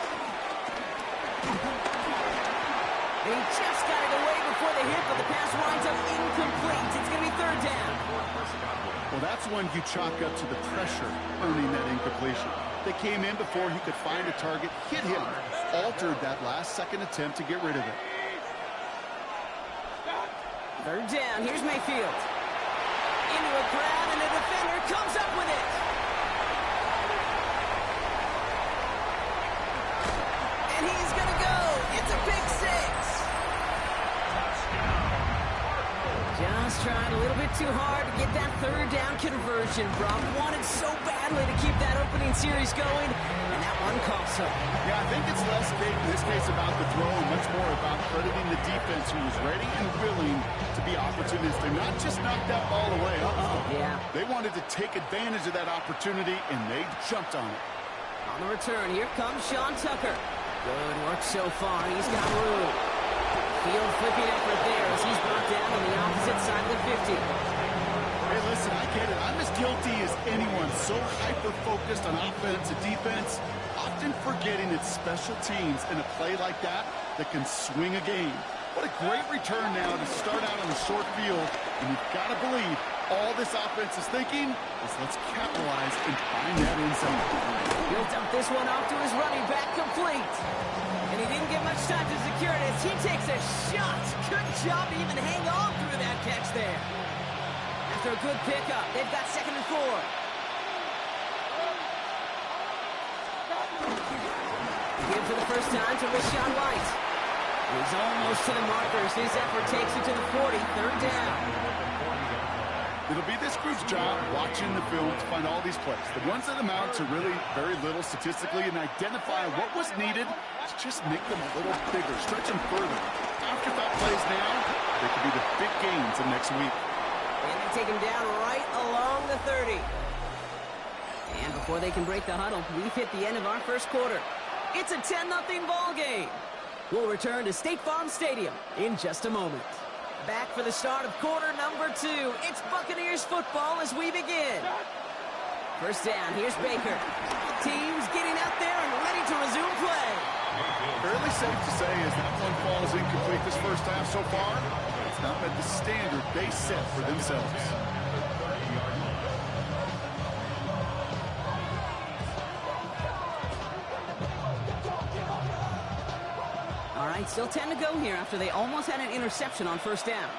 I: They just got it away before the hit, but the pass winds up incomplete. It's going to be 3rd down.
J: Well, that's one you chalk up to the pressure earning that incompletion. They came in before he could find a target, hit him, altered that last-second attempt to get rid of it.
I: 3rd down. Here's Mayfield. Into a crowd, and the defender comes up with it. And he's going to go. It's a pick 6. Just trying a little bit too hard to get that 3rd down conversion. Brock wanted so badly to keep that opening series going, and that one cost him.
J: Yeah, I think it's less big in this case about the throw and much more about crediting the defense who was ready and willing to be opportunistic, not just knock that ball away.
I: Yeah.
J: They wanted to take advantage of that opportunity, and they jumped on it.
I: On the return, here comes Sean Tucker. Good work so far. He's got room. Field flipping effort there as he's brought down on the opposite side of the 50.
J: Hey, listen, I get it. I'm as guilty as anyone. So hyper-focused on offense and defense, often forgetting it's special teams in a play like that that can swing a game. What a great return now to start out on the short field. And you've got to believe all this offense is thinking is let's capitalize and find that end zone.
I: He'll dump this one off to his running back, complete. And he didn't get much time to secure it as he takes a shot. Good job to even hang on through that catch there. After a good pickup, they've got 2nd and 4. Give for the first time to Rashawn White. He's almost to the markers. His effort takes it to the 40, 3rd down.
J: It'll be this group's job watching the film to find all these plays. The ones that amount to really very little statistically and identify what was needed to just make them a little bigger, stretch them further. Afterthought plays now, they could be the big gains of next week.
I: And they take him down right along the 30. And before they can break the huddle, we've hit the end of our 1st quarter. It's a 10-0 ball game. We'll return to State Farm Stadium in just a moment. Back for the start of quarter number 2. It's Buccaneers football as we begin. 1st down, here's Baker. Teams getting out there and ready to resume play.
J: Fairly safe to say as that one falls incomplete this first half so far, it's not met the standard they set for themselves.
I: All right, still 10 to go here after they almost had an interception on 1st down.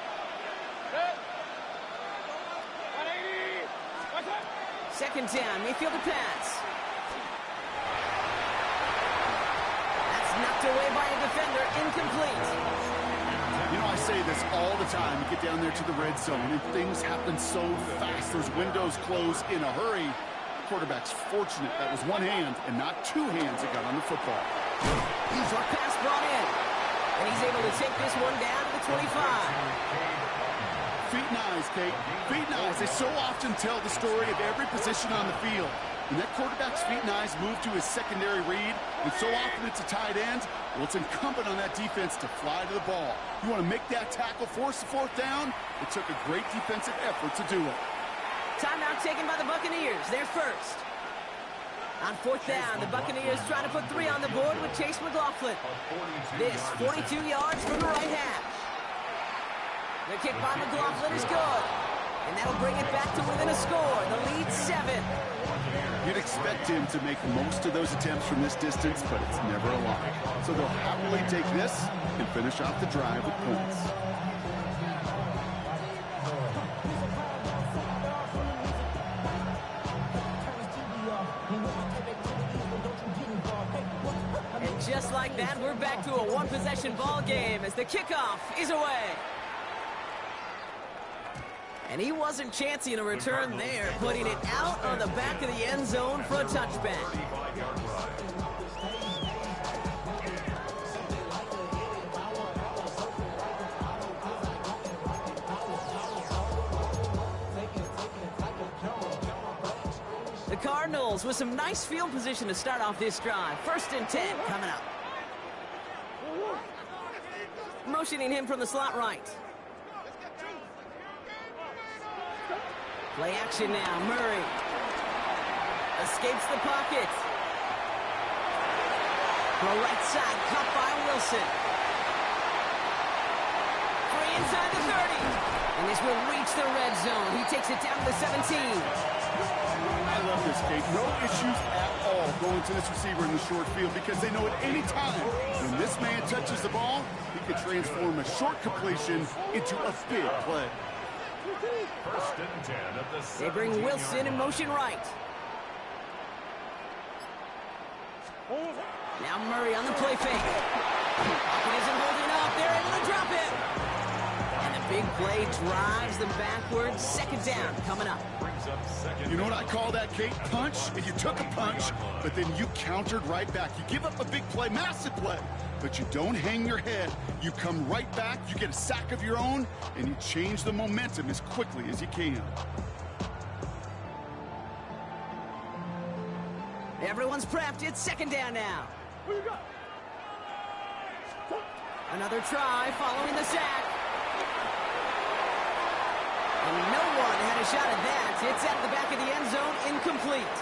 I: 2nd down, Mayfield to pass. That's knocked away by a defender, incomplete.
J: You know, I say this all the time. You get down there to the red zone, and things happen so fast. Those windows close in a hurry. The quarterback's fortunate that was one hand and not 2 hands that got on the football.
I: Short pass brought in. And he's able to take this one down to the 25.
J: Feet and eyes, Kate. Feet and eyes. They so often tell the story of every position on the field. When that quarterback's feet and eyes move to his secondary read, and so often it's a tight end, well, it's incumbent on that defense to fly to the ball. You want to make that tackle, force the 4th down? It took a great defensive effort to do it.
I: Timeout taken by the Buccaneers. They're first. On 4th down, the Buccaneers trying to put 3 on the board with Chase McLaughlin. This 42 yards from the right hash. The kick by McLaughlin is good. And that'll bring it back to within a score. The lead 7.
J: You'd expect him to make most of those attempts from this distance, but it's never a lot. So they'll happily take this and finish off the drive with points.
I: just like that, we're back to a one-possession ball game as the kickoff is away. And he wasn't chancing a return there, putting it out on the back of the end zone for a touchback. The Cardinals with some nice field position to start off this drive. 1st and 10 coming up. Motioning him from the slot right. Play action now. Murray escapes the pocket. To the right side, caught by Wilson. Free inside the 30. And this will reach the red zone. He takes it down to the 17.
J: I love this, Kate. No issues at all going to this receiver in the short field because they know at any time when this man touches the ball, he could transform a short completion into a big play.
C: 1st and 10 at the 17-yard
I: They bring Wilson in motion right. Now Murray on the play fake. Pocket isn't holding up. They're able to drop it. And the big play drives them backwards. 2nd down coming up.
J: You know what I call that, Kate? Punch. You took a punch, but then you countered right back. You give up a big play, massive play, but you don't hang your head. You come right back, you get a sack of your own, and you change the momentum as quickly as you can.
I: Everyone's prepped. It's 2nd down now. Another try following the sack. And no one had a shot at that. It's out of the back of the end zone, incomplete.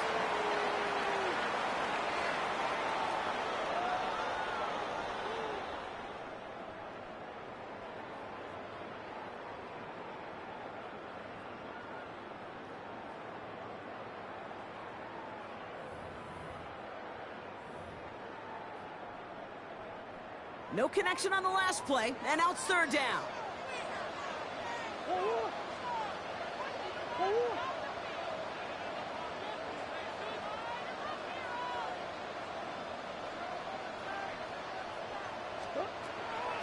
I: No connection on the last play, and now it's 3rd down.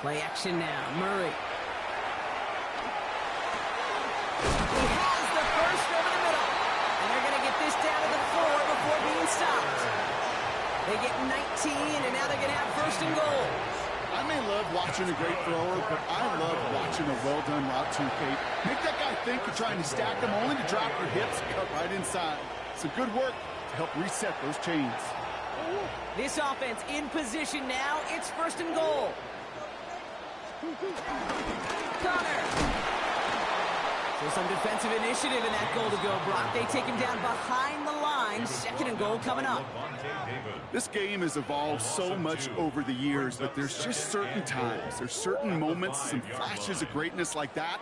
I: Play action now, Murray. He has the first over the middle, and they're going to get this down to the 4 before being stopped. They get 19, and now they're going to have 1st and goal.
J: I may love watching a great thrower, but I love watching a well-done route too, Kate. Make that guy think you're trying to stack them only to drop your hips and cut right inside. It's a good work to help reset those chains.
I: This offense in position now. It's 1st and goal. Connor. So some defensive initiative in that goal to go, Brock. They take him down behind the line. 2nd and goal coming up.
J: This game has evolved so much over the years, but there's just certain times, there's certain moments, some flashes of greatness like that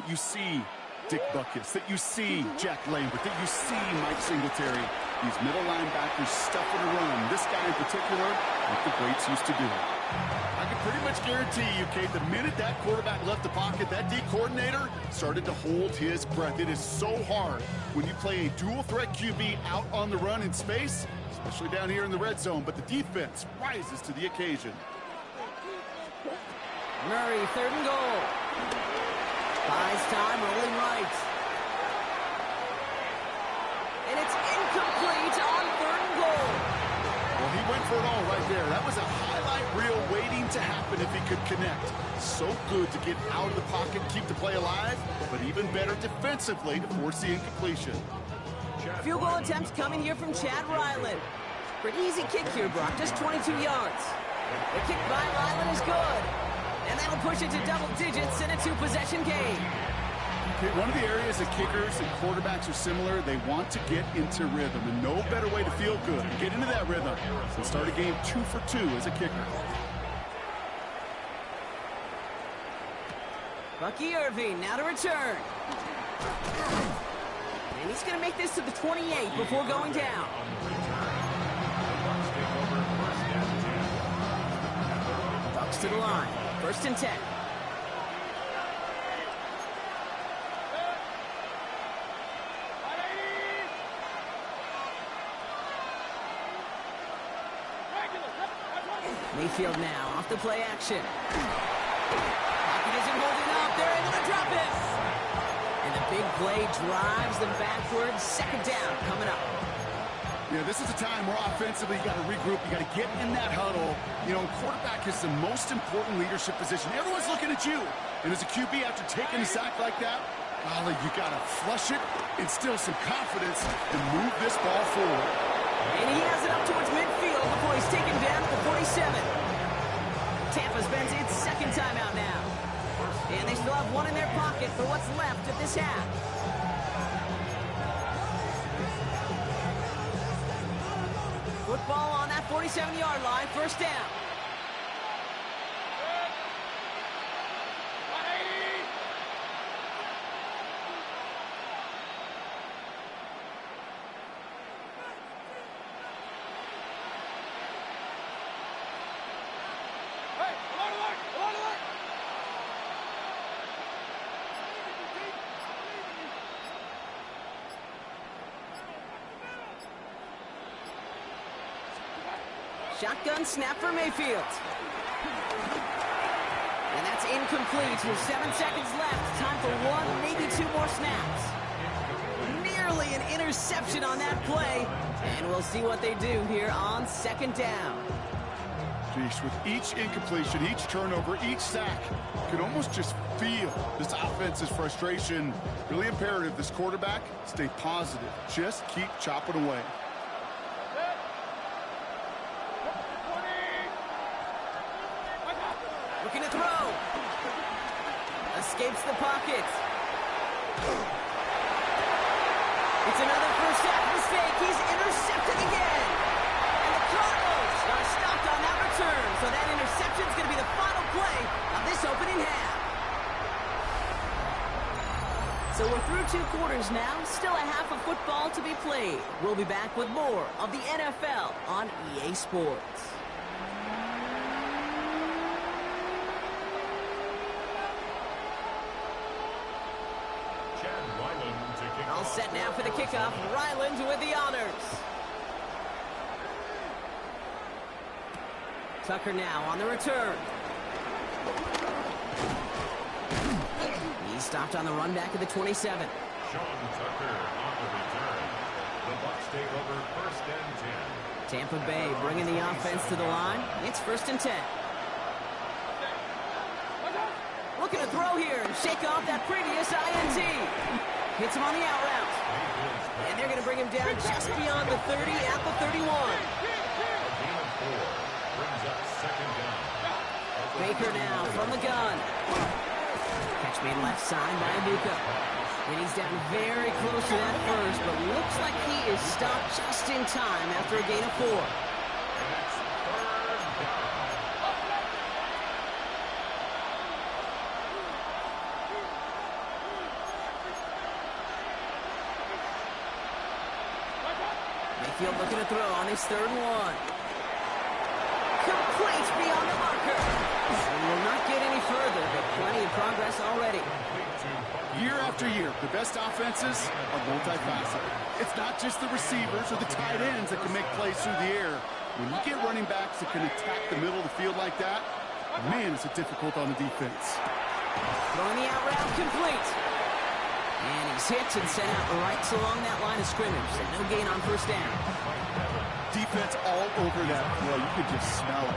J: you see Dick Butkus, that you see Jack Lambert, that you see Mike Singletary. These middle linebackers stuffing a run. This guy in particular, like the greats used to do. I can pretty much guarantee you, Kate, the minute that quarterback left the pocket, that D coordinator started to hold his breath. It is so hard when you play a dual-threat QB out on the run in space, especially down here in the red zone, but the defense rises to the occasion.
I: Murray, 3rd and goal. Buys time, rolling right. And it's incomplete on 3rd and goal.
J: Well, he went for it all right there. That was a highlight reel waiting to happen if he could connect. So good to get out of the pocket and keep the play alive, but even better defensively to force the incompletion.
I: Field goal attempts coming here from Chad Ryland. Pretty easy kick here, Brock, just 22 yards. The kick by Ryland is good. And that'll push it to double digits in a 2-possession game.
J: One of the areas that kickers and quarterbacks are similar, they want to get into rhythm, and no better way to feel good and get into that rhythm than start a game 2 for 2 as a kicker.
I: Bucky Irving now to return. And he's going to make this to the 28 before going down. Bucks to the line. 1st and 10. Mayfield now off the play action. Pocket isn't holding up. They're able to drop it. And the big play drives them backwards. Second down coming up.
J: Yeah, this is a time where offensively you got to regroup. You got to get in that huddle. You know, quarterback is the most important leadership position. Everyone's looking at you. And as a QB, after taking a sack like that, golly, you got to flush it, instill some confidence, and move this ball forward.
I: And he has it up towards midfield before he's taken down at the 47. Tampa spends its second timeout now. And they still have one in their pocket for what's left of this half. Football on that 47-yard line, first down. Shotgun snap for Mayfield. And that's incomplete with 7 seconds left. Time for one, maybe two more snaps. Nearly an interception on that play. And we'll see what they do here on second down.
J: Jeez, with each incompletion, each turnover, each sack, you can almost just feel this offense's frustration. Really imperative, this quarterback, stay positive. Just keep chopping away.
I: Looking to throw. Escapes the pocket. It's another first half mistake. He's intercepted again. And the Cardinals are stopped on that return. So that interception is going to be the final play of this opening half. So we're through 2 quarters now. Still a half of football to be played. We'll be back with more of the NFL on EA Sports. All set now for the kickoff. Ryland with the honors. Tucker now on the return. He's stopped on the run back of the 27.
C: Sean Tucker on the return. The Bucs take over first and 10.
I: Tampa Bay bringing the offense to the line. It's first and 10. Looking to throw here and shake off that previous INT. Hits him on the out route. And they're going to bring him down just beyond the 30 at the 31. Baker now from the gun. Catch made left side by Abuka. And he's down very close to that first, but looks like he is stopped just in time after a gain of 4. Mayfield looking to throw on his third and 1. Complete beyond the marker. And will not get any further, but plenty of progress already.
J: Year after year, the best offenses are multifaceted. It's not just the receivers or the tight ends that can make plays through the air. When you get running backs that can attack the middle of the field like that, man, is it difficult on the defense.
I: Throwing the out route complete. And he's hit and sent out right along that line of scrimmage. So no gain on first down.
J: Defense all over that play. You could just smell it.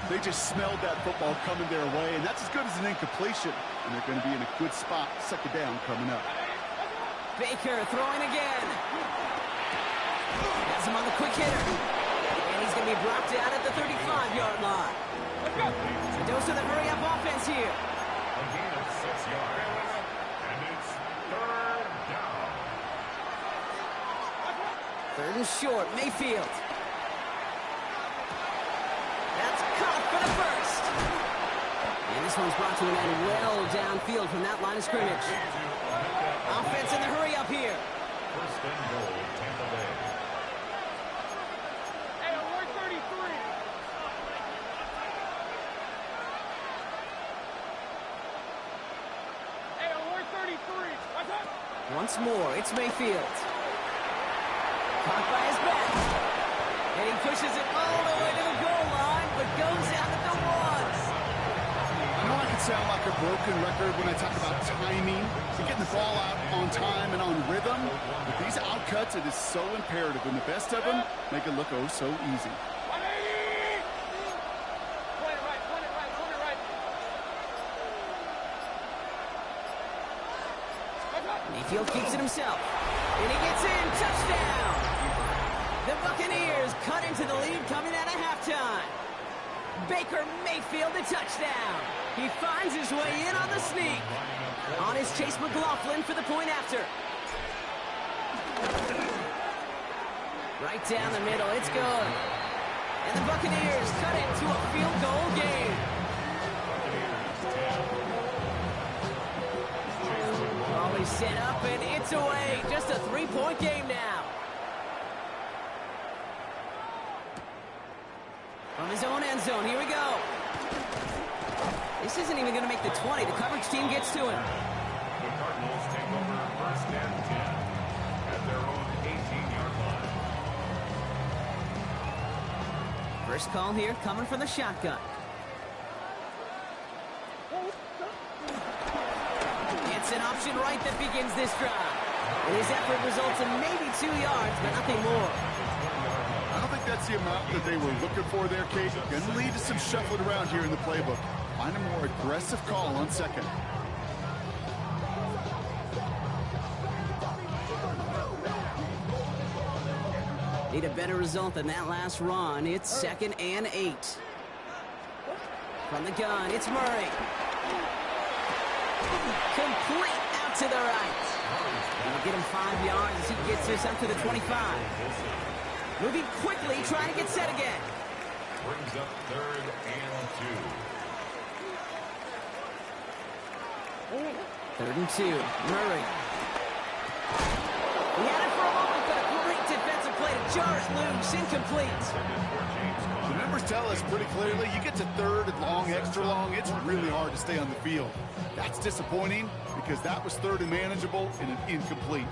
J: They just smelled that football coming their way, and that's as good as an incompletion. And they're going to be in a good spot. Second down coming up.
I: Baker throwing again. Has him on the quick hitter. And he's going to be brought down at the 35-yard line. A dose of the hurry-up offense here.
C: A gain of 6 yards. And it's third down.
I: Third and short, Mayfield. That's caught for the first. And this one's brought to an end well downfield from that line of scrimmage. Offense in the hurry up here.
C: First and goal, Tampa Bay.
B: Hey, we're 33. Hey, we're 33. What's up?
I: Once more, it's Mayfield. Caught by his back. And he pushes it all the way to the goal line. goes out at the one.
J: I know I can sound like a broken record when I talk about timing and getting the ball out on time and on rhythm. But these outcuts, it is so imperative. And the best of them make it look oh so easy.
I: Mayfield keeps it himself. And he gets in. Touchdown. The Buccaneers cut into the lead coming out of halftime. Baker Mayfield, a touchdown. He finds his way in on the sneak. On his Chase McLaughlin for the point after. Right down the middle. It's good. And the Buccaneers cut it to a field goal game. Always set up, and it's away. Just a three-point game now. From his own end zone, here we go. This isn't even going to make the 20. The coverage team gets to him.
C: The Cardinals take over first and 10 at their own 18-yard line.
I: First call here coming from the shotgun. It's an option right that begins this drive. And his effort results in maybe 2 yards, but nothing more.
J: I don't think that's the amount that they were looking for there, Kate. Going to lead to some shuffling around here in the playbook. Find a more aggressive call on second.
I: Need a better result than that last run. It's 2nd and 8. From the gun, it's Murray. Complete out to the right. We'll get him 5 yards as he gets this up to the 25. Moving quickly, trying to get set again.
C: Brings up 3rd and 2.
I: 3rd and 2. Murray. He had it for a moment, but a great defensive play to jar it loose. Incomplete.
J: The numbers tell us pretty clearly, you get to 3rd and long, extra long, it's really hard to stay on the field. That's disappointing because that was 3rd and manageable and an incomplete.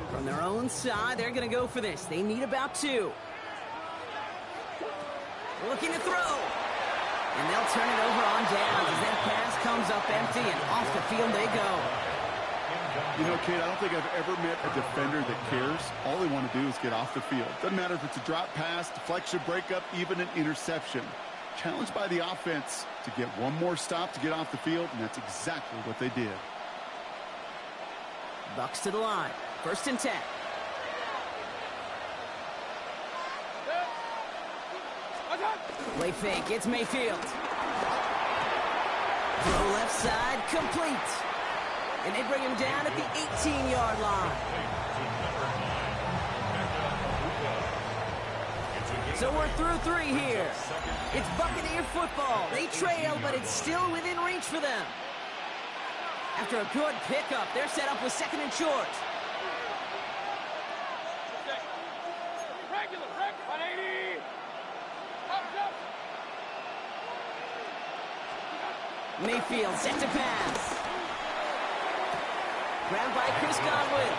I: From their own side, they're going to go for this. They need about 2. Looking to throw. And they'll turn it over on downs as that pass comes up empty and off the field they go.
J: You know, Kate, I don't think I've ever met a defender that cares. All they want to do is get off the field. Doesn't matter if it's a drop pass, deflection, breakup, even an interception. Challenged by the offense to get one more stop to get off the field, and that's exactly what they did.
I: Bucks to the line. 1st and 10. Play fake. It's Mayfield. Throw left side. Complete. And they bring him down at the 18-yard line. So we're through 3 here. It's Buccaneer football. They trail, but it's still within reach for them. After a good pickup, they're set up with 2nd and short. Mayfield set to pass. Grabbed by Chris Godwin.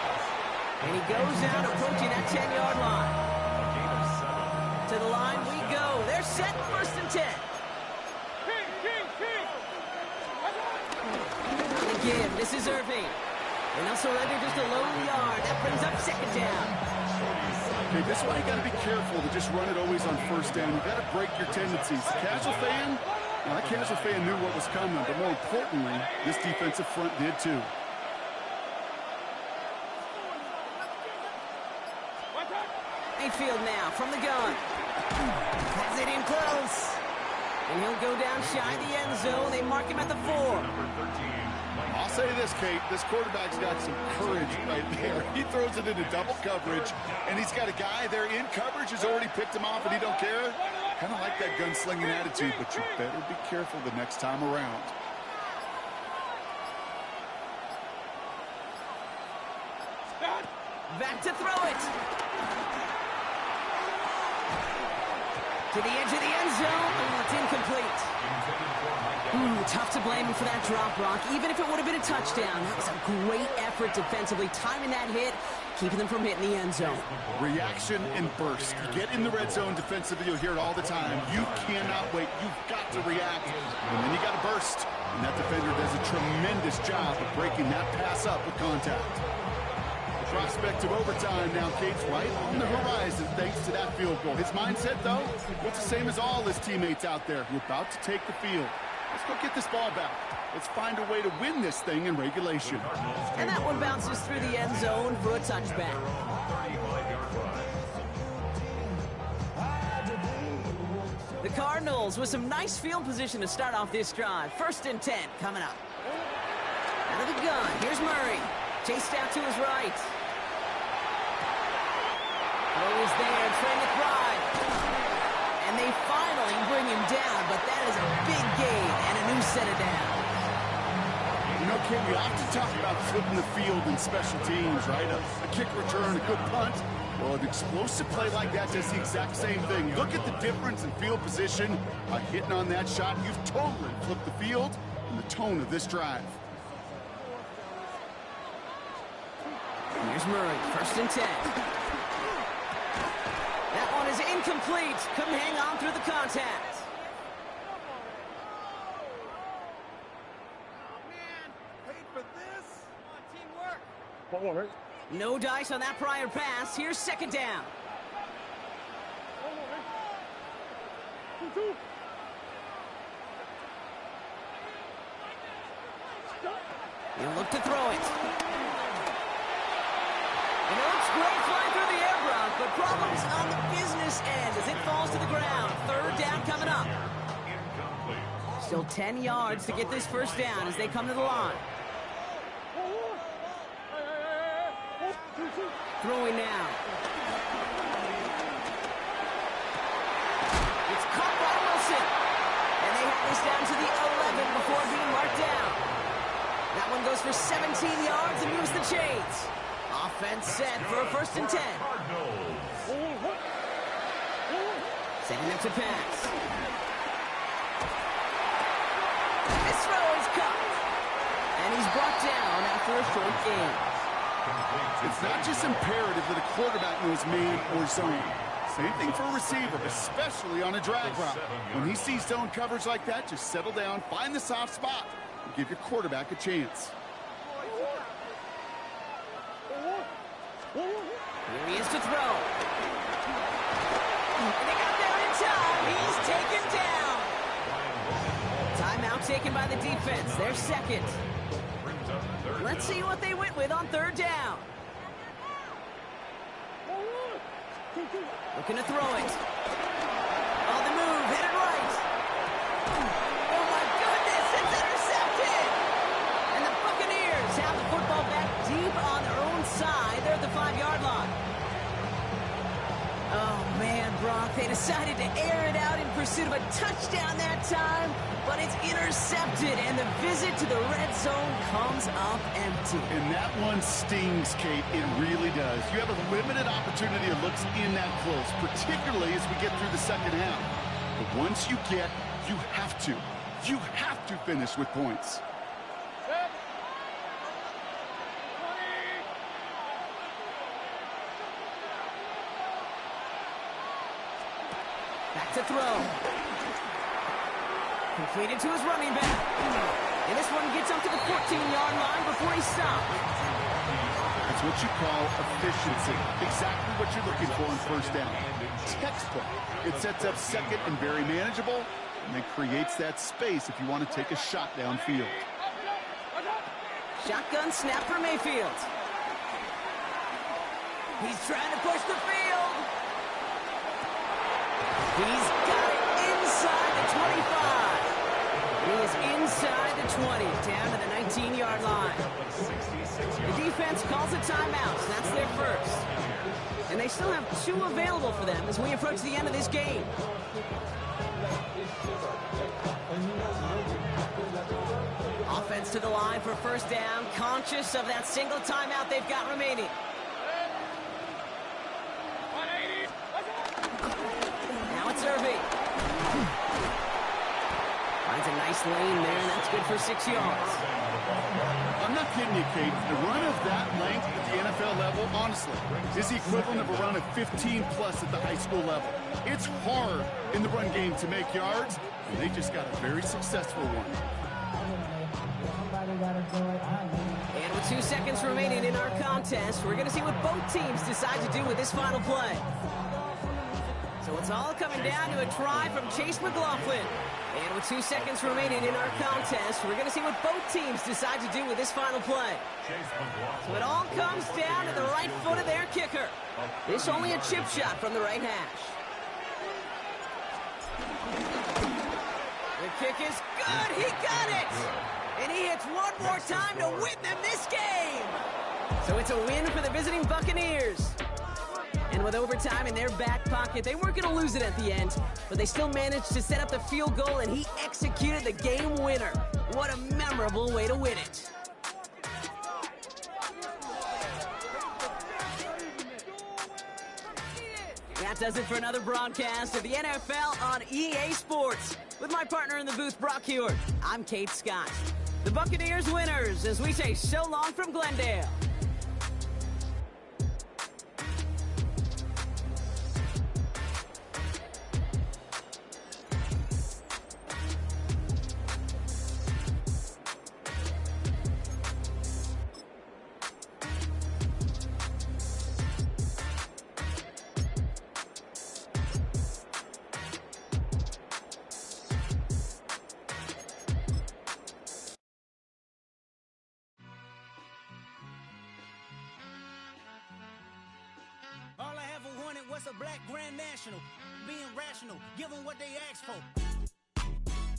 I: And he goes out approaching that 10-yard line. To the line we go. They're set 1st and 10. Again, this is Irving. And they'll surrender just a low yard. That brings up 2nd down.
J: Okay, this is why you got to be careful to just run it always on 1st down. You got to break your tendencies. The casual fan, well, that casual fan knew what was coming, but more importantly, this defensive front did too.
I: Mayfield now from the gun. Has it in close. And he'll go down shy of the end zone. They mark him at the 4.
J: I'll say this, Kate. This quarterback's got some courage right there. He throws it into double coverage, and he's got a guy there in coverage who's already picked him off, and he don't care. Kind of like that gunslinging attitude, but you better be careful the next time around.
I: Back to throw it. To the edge of the end zone. Oh, it's incomplete. Tough to blame him for that drop, Brock. Even if it would have been a touchdown, that was a great effort defensively, timing that hit, keeping them from hitting the end zone. Reaction and burst. You get in the red zone defensively, you'll hear it all the time. You cannot wait. You've got to react. And then you got to burst. And that defender does a tremendous job of breaking that pass up with contact. The prospect of overtime now, Kate's right on the horizon thanks to that field goal. His mindset, though, it's the same as all his teammates out there who are about to take the field. Let's go get this ball back. Let's find a way to win this thing in regulation. And that one bounces through the end zone for a touchback. The Cardinals with some nice field position to start off this drive. 1st and 10 coming up. Out of the gun, here's Murray. Chased out to his right. Always there, trying to thrive. And they finally bring him down, but that is a big gain and a new set of downs. You know, Kate, we often talk about flipping the field in special teams, right? A kick return, a good punt. Well, an explosive play like that does the exact same thing. Look at the difference in field position. By hitting on that shot, you've totally flipped the field and the tone of this drive. Here's Murray, 1st and 10. That one is incomplete. Couldn't hang on through the contact.
H: Man, paid for this.
B: Come on, Rick.
I: No dice on that prior pass. Here's 2nd down. He'll look to throw it. And it looks great flying through the air, Brock, but problems on the business end as it falls to the ground. 3rd down coming up. Still 10 yards to get this 1st down as they come to the line. Throwing now. It's caught by Wilson. And they have this down to the 11 before being marked down. That one goes for 17 yards and moves the chains. Offense set for a 1st and 10. Setting up to pass. This throw is caught. And he's brought down after a short gain. It's not just imperative that a quarterback knows man or zone. Same thing for a receiver, especially on a drag route. When he sees zone coverage like that, just settle down, find the soft spot, and give your quarterback a chance. Here he is to throw. And they got there in time. He's taken down. Timeout taken by the defense. Their 2nd. Let's see what they went with on 3rd down. Looking to throw it. On the move, headed right. Oh my goodness, it's intercepted! And the Buccaneers have the football back deep on their own side. They're at the 5-yard line. Oh man, Brock, they decided to air it out in pursuit of a touchdown that time, but it's intercepted, and the visit to the red zone comes up empty. And that one stings, Kate. It really does. You have a limited opportunity that looks in that close, particularly as we get through the 2nd half. But once you have to finish with points. Back to throw. Completed to his running back. And this one gets up to the 14-yard line before he stopped. That's what you call efficiency. Exactly what you're looking for in 1st down. Textbook. It sets up 2nd and very manageable, and then creates that space if you want to take a shot downfield. Shotgun snap for Mayfield. He's trying to push the field. He's got it inside the 25. He is inside the 20, down to the 19-yard line. The defense calls a timeout, so that's their 1st. And they still have 2 available for them as we approach the end of this game. Offense to the line for 1st down, conscious of that single timeout they've got remaining. Now it's Irving. Nice lane there, and that's good for 6 yards.
J: I'm not kidding you, Kate. A run of that length at the NFL level, honestly, is the equivalent of a run of 15-plus at the high school level. It's hard in the run game to make yards, and they just got a very successful one.
I: And with 2 seconds remaining in our contest, we're going to see what both teams decide to do with this final play. So it's all coming down to a try from Chase McLaughlin. And with 2 seconds remaining in our contest, we're going to see what both teams decide to do with this final play. So it all comes down to the right foot of their kicker. This only a chip shot from the right hash. The kick is good. He got it. And he hits one more time to win them this game. So it's a win for the visiting Buccaneers. And with overtime in their back pocket, they weren't going to lose it at the end, but they still managed to set up the field goal, and he executed the game winner. What a memorable way to win it. That does it for another broadcast of the NFL on EA Sports. With my partner in the booth, Brock Hewitt, I'm Kate Scott. The Buccaneers winners, as we say so long from Glendale.
K: All I ever wanted was a black Grand National. Being rational, give them what they asked for.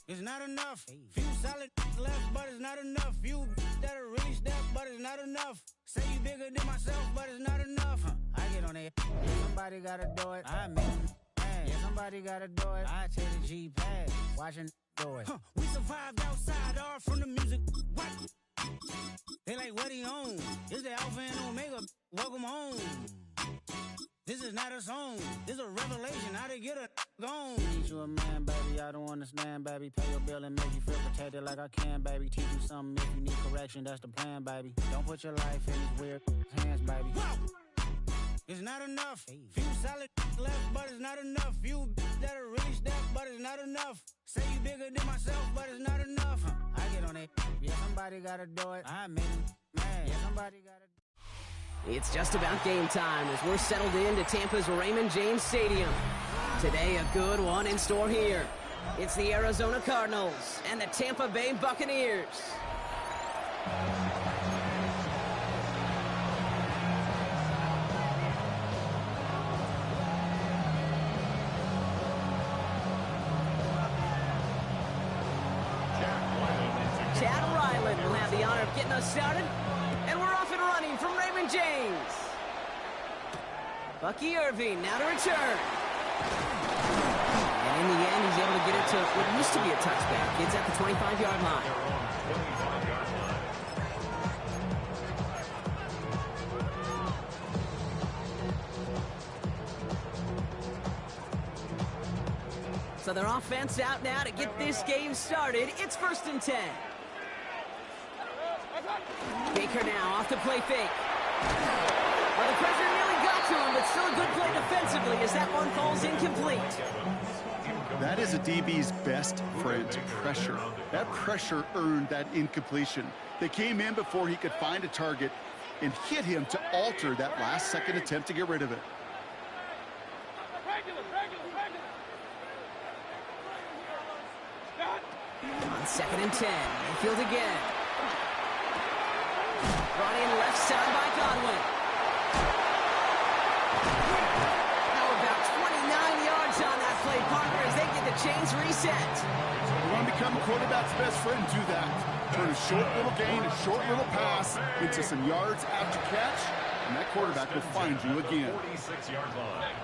K: It's not enough. Few solid left, but it's not enough. Few that'll really step, but it's not enough. Say you bigger than myself, but it's not enough. I get on it. Somebody gotta do it. I mean, yeah, somebody gotta do it. I take the G-Pad, watching do it. We survived outside, all from the music. What? They like, what he on? It's the Alpha and Omega. Welcome home. This is not a song. This is a revelation. How to get a gone. Need you a man, baby. I don't understand, baby. Pay your bill and make you feel protected like I can, baby. Teach you something if you need correction. That's the plan, baby. Don't put your life in these weird hands, baby. Whoa! It's not enough. Few solid left, but it's not enough. Few that'll really step, but it's not enough. Say you bigger than myself, but it's not enough. I get on it. Yeah, somebody gotta do it. I mean, man. Yeah, somebody gotta do it.
I: It's just about game time as we're settled into Tampa's Raymond James Stadium. Today, a good one in store here. It's the Arizona Cardinals and the Tampa Bay Buccaneers. Chad Ryland will have the honor of getting us started. And we're off and running from Raymond James. Bucky Irving now to return. And in the end, he's able to get it to what used to be a touchback. It's at the 25-yard line. So their offense out now to get this game started. It's 1st and 10. Baker now off the play fake. Well, the pressure nearly got to him, but still a good play defensively as that one falls incomplete.
J: That is a DB's best friend, pressure. That pressure earned that incompletion. They came in before he could find a target and hit him to alter that last-second attempt to get rid of it.
I: On 2nd and 10, Mayfield again. Brought in left side by Godwin. Now about 29 yards on that play, partner, as they get the chains reset.
J: You want to become a quarterback's best friend, do that. Turn a short little gain, a short little pass into some yards after catch, and that quarterback will find you again.
C: 46-yard line.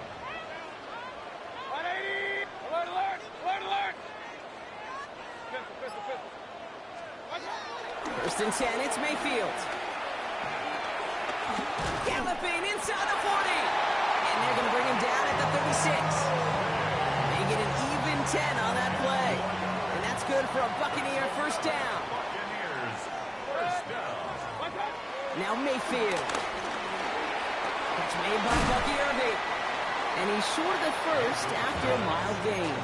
I: First and 10, it's Mayfield. Galloping inside the 40. And they're going to bring him down at the 36. They get an even 10 on that play. And that's good for a Buccaneer first down.
C: Buccaneers, first down.
I: Now Mayfield. Catch made by Bucky Irving. And he's short of the first after a mild gain.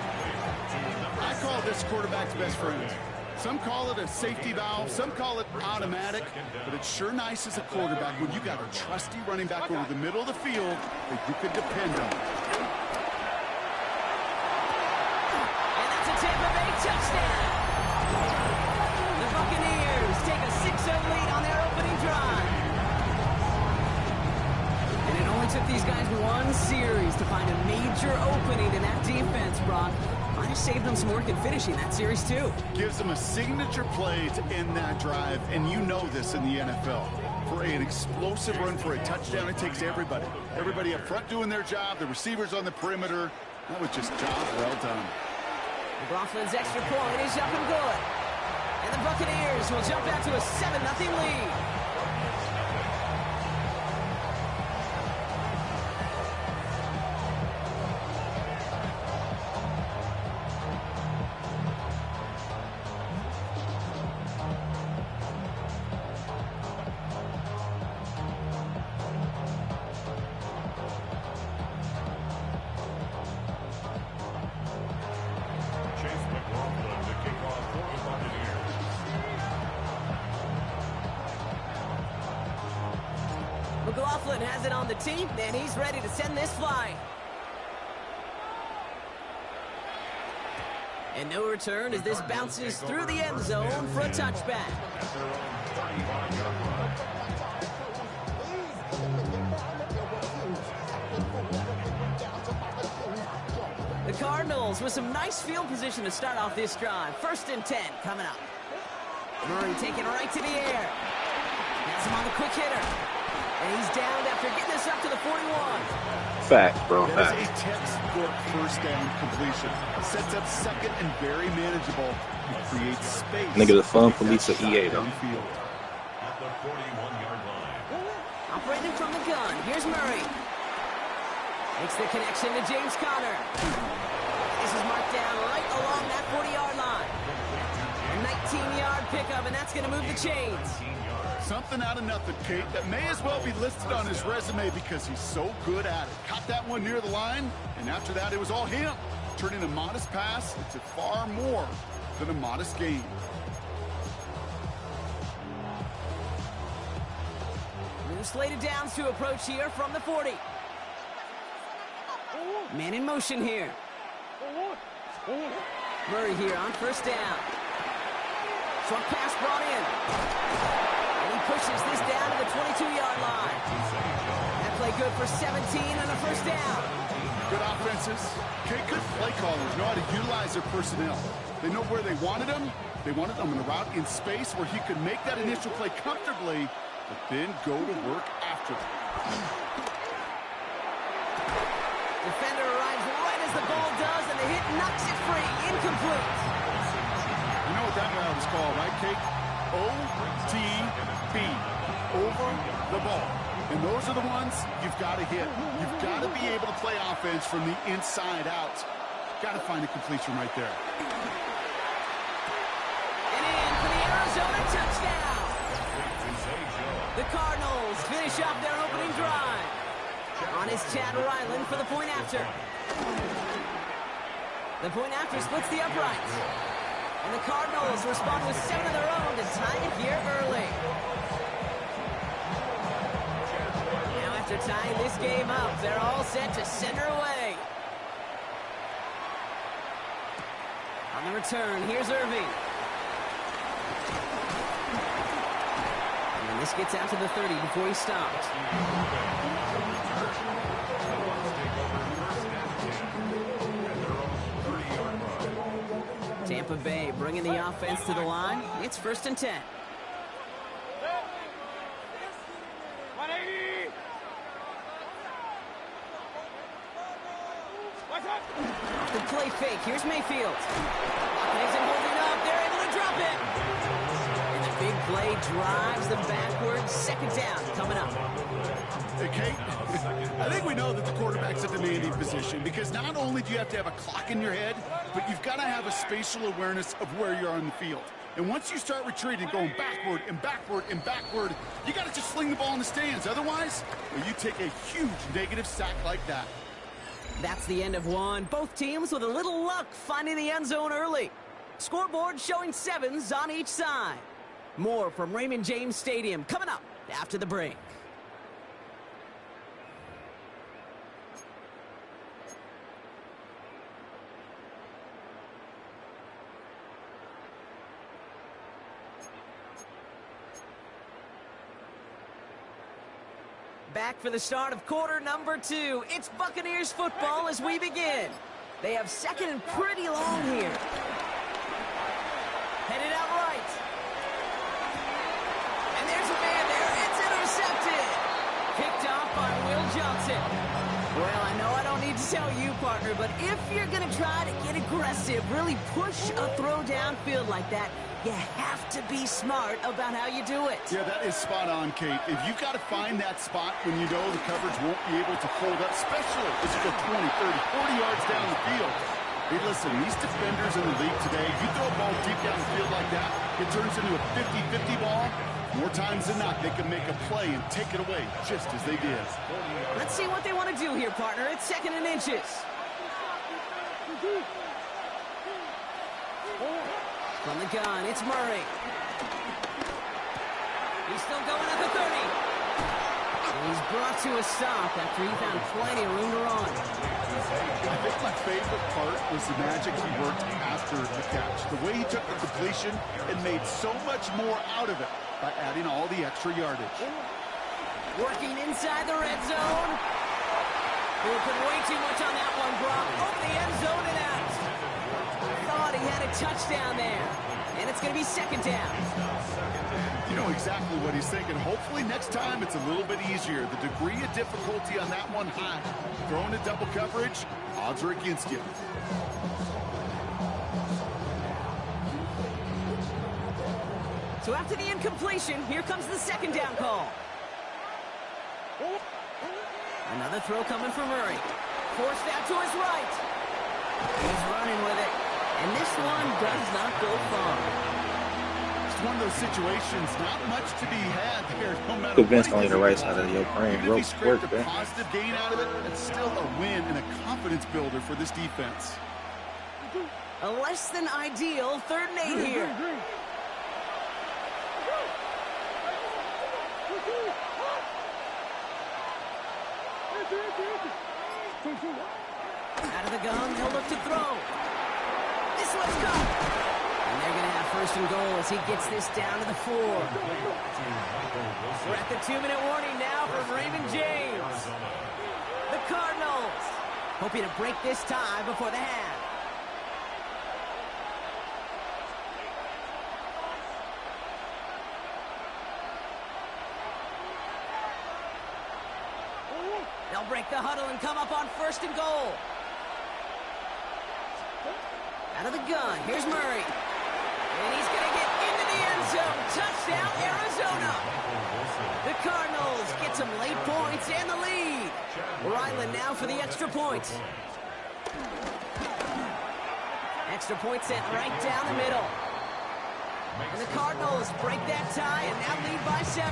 J: I call this quarterback's best friend. Some call it a safety valve, some call it automatic, but it's sure nice as a quarterback when you got a trusty running back over the middle of the field that you can depend on.
I: And that's a Tampa Bay touchdown. The Buccaneers take a 6-0 lead on their opening drive. And it only took these guys one series to find a major opening in that defense, Brock. Might have saved them some work in finishing that series, too.
J: Gives them a signature play to end that drive, and you know this in the NFL. For an explosive run for a touchdown, it takes everybody. Everybody up front doing their job, the receivers on the perimeter. That was just job well done.
I: McLaughlin's extra point is up and good. And the Buccaneers will jump out to a 7-0 lead. McLaughlin has it on the team, and he's ready to send this flying. And no return as this bounces through the end zone for a touchback. The Cardinals with some nice field position to start off this drive. 1st and 10 coming up. Murray taking right to the air. Has him on the quick hitter. And he's downed after getting this up to the 41.
G: Fact, bro.
J: That
G: Fact.
J: is a textbook first down completion. Sets up second and very manageable. It creates space.
G: Nigga, the fun police of EA, though.
C: At the 41-yard line.
I: Operating from the gun. Here's Murray. Makes the connection to James Conner. This is marked down right along that 40-yard line. A 19-yard pickup, and that's going to move the chains.
J: Something out of nothing, Kate, that may as well be listed on his resume because he's so good at it. Caught that one near the line, and after that, it was all him. Turning a modest pass into far more than a modest gain.
I: New slated downs to approach here from the 40. Man in motion here. Murray here on 1st down. Short pass brought in. And he pushes this down to the 22-yard line. That play good for 17 and a 1st down.
J: Good offenses. Okay, good play callers know how to utilize their personnel. They know where they wanted him. They wanted him in a route in space where he could make that initial play comfortably, but then go to work after it.
I: Defender arrives right as the ball does, and the hit knocks it free. Incomplete.
J: You know what that route is called, right, Kate? OTB. Over the ball. And those are the ones you've got to hit. You've got to be able to play offense from the inside out. Got to find a completion right there.
I: And in for the Arizona touchdown. The Cardinals finish off their opening drive. On is Chad Ryland for the point after. The point after splits the uprights. And the Cardinals respond with 7 of their own to tie it here early. Now after tying this game up, they're all set to send her away. On the return, here's Irving. And this gets out to the 30 before he stops. Tampa Bay bringing the offense to the line. It's 1st and 10. The play fake. Here's Mayfield. Isn't holding up. They're able to drop it. And the big play drives them backwards. Second down coming up.
J: Hey, Kate, I think we know that the quarterback's a demanding position because not only do you have to have a clock in your head, but you've got to have a spatial awareness of where you are on the field. And once you start retreating, going backward and backward and backward, you got to just sling the ball in the stands. Otherwise, well, you take a huge negative sack like that.
I: That's the end of one. Both teams with a little luck finding the end zone early. Scoreboard showing 7s on each side. More from Raymond James Stadium coming up after the break. Back for the start of quarter number 2. It's Buccaneers football as we begin. They have second and pretty long here. Headed out right. And there's a man there. It's intercepted. Picked off by Will Johnson. Well, I know I don't need to tell you, partner, but if you're going to try to get aggressive, really push a throw downfield like that, you have to be smart about how you do it.
J: Yeah, that is spot on, Kate. If you've got to find that spot when you know the coverage won't be able to hold up, especially as you go 20, 30, 40 yards down the field. Hey, listen, these defenders in the league today, you throw a ball deep down the field like that, it turns into a 50-50 ball. More times than not, they can make a play and take it away just as they did.
I: Let's see what they want to do here, partner. It's second and inches. From the gun, it's Murray. He's still going at the 30. And he's brought to a stop after he found plenty of room to run.
J: I think my favorite part was the magic he worked after the catch. The way he took the completion and made so much more out of it by adding all the extra yardage.
I: Working inside the red zone. He'll put way too much on that one, Brock. Over the end zone and out. Thought he had a touchdown there. And it's going to be second down.
J: You know exactly what he's thinking. Hopefully next time it's a little bit easier. The degree of difficulty on that one high. Throwing a double coverage, odds are against you.
I: So after the incompletion, here comes the second down call. Another throw coming from Murray. Forced out to his right. He's running with it. And this one does not go far.
J: It's one of those situations, not much to be had there, no matter
G: Convincingly the right side of your brain.
J: Even if he scraped a positive gain out of it, it's still a win and a confidence builder for this defense.
I: A less than ideal 3rd and 8 here. Out of the gun, they'll look to throw. This one's gone. And they're going to have 1st and goal as he gets this down to the 4. We're at the 2-minute warning now from Raymond James. The Cardinals hoping to break this tie before the half. They'll break the huddle and come up on 1st and goal. Out of the gun, here's Murray. And he's going to get into the end zone. Touchdown, Arizona. The Cardinals get some late points and the lead. Ryland now for the extra point. Extra point sent right down the middle. And the Cardinals break that tie and now lead by 7.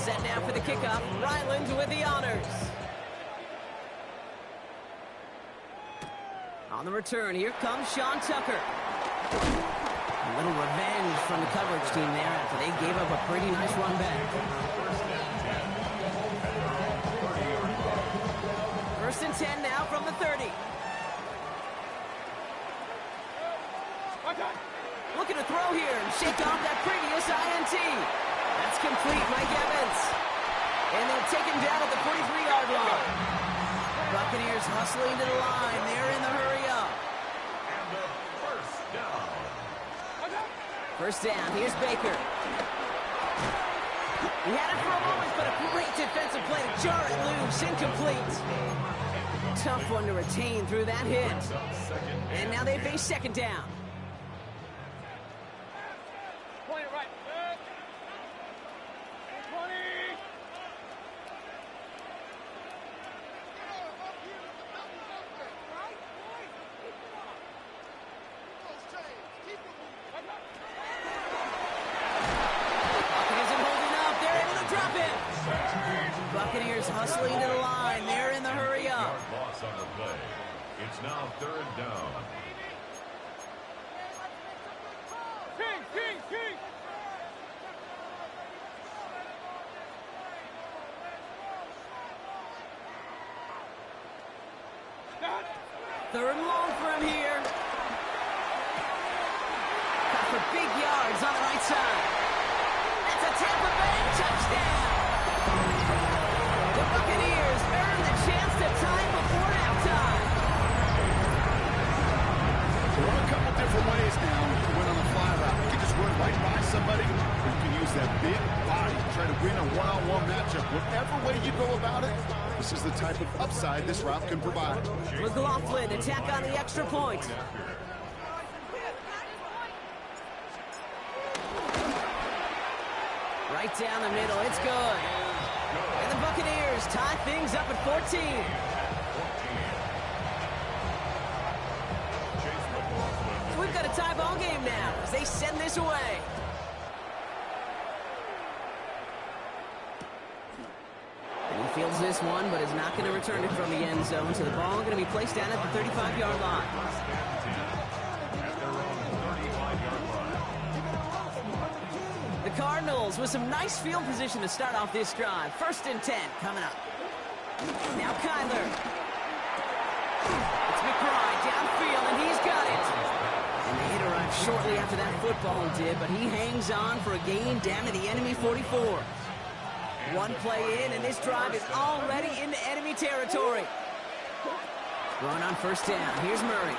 I: Set now for the kickoff. Ryland with the honors. On the return, here comes Sean Tucker. A little revenge from the coverage team there after they gave up a pretty nice run back. 1st and 10 now from the 30. Looking to throw here and shake off that previous INT. That's complete, Mike Evans. And they'll take him down at the 43-yard line. Buccaneers hustling to the line. They're in the hurry up.
C: And the 1st down.
I: 1st down. Here's Baker. He had it for a moment, but a great defensive play to jar it loose. Incomplete. Tough one to retain through that hit. And now they face second down.
F: Buccaneers hustling to the line. They're in the hurry up.
C: Loss on the play. It's now third down.
F: Third and long for him here. Got for big yards on the right side. That's a Tampa Bay touchdown. The Buccaneers earn the chance to tie before halftime.
J: There are a couple different ways now to win on the fly route. You can just run right by somebody, or you can use that big body to try to win a one-on-one matchup. Whatever way you go about it, this is the type of upside this route can provide.
F: McLaughlin attack on the extra point. Right down the middle, it's good. And the Buccaneers tie things up at 14. We've got a tie ball game now as they send this away. And he fields this one, but is not going to return it from the end zone. So the ball going to be placed down at the 35-yard line. The Cardinals with some nice field position to start off this drive. 1st and 10 coming up. Now Kyler. It's McBride downfield, and he's got it. And the hit arrived shortly after that football did, but he hangs on for a gain down to the enemy 44. One play in, and this drive is already into enemy territory. Run on 1st down. Here's Murray.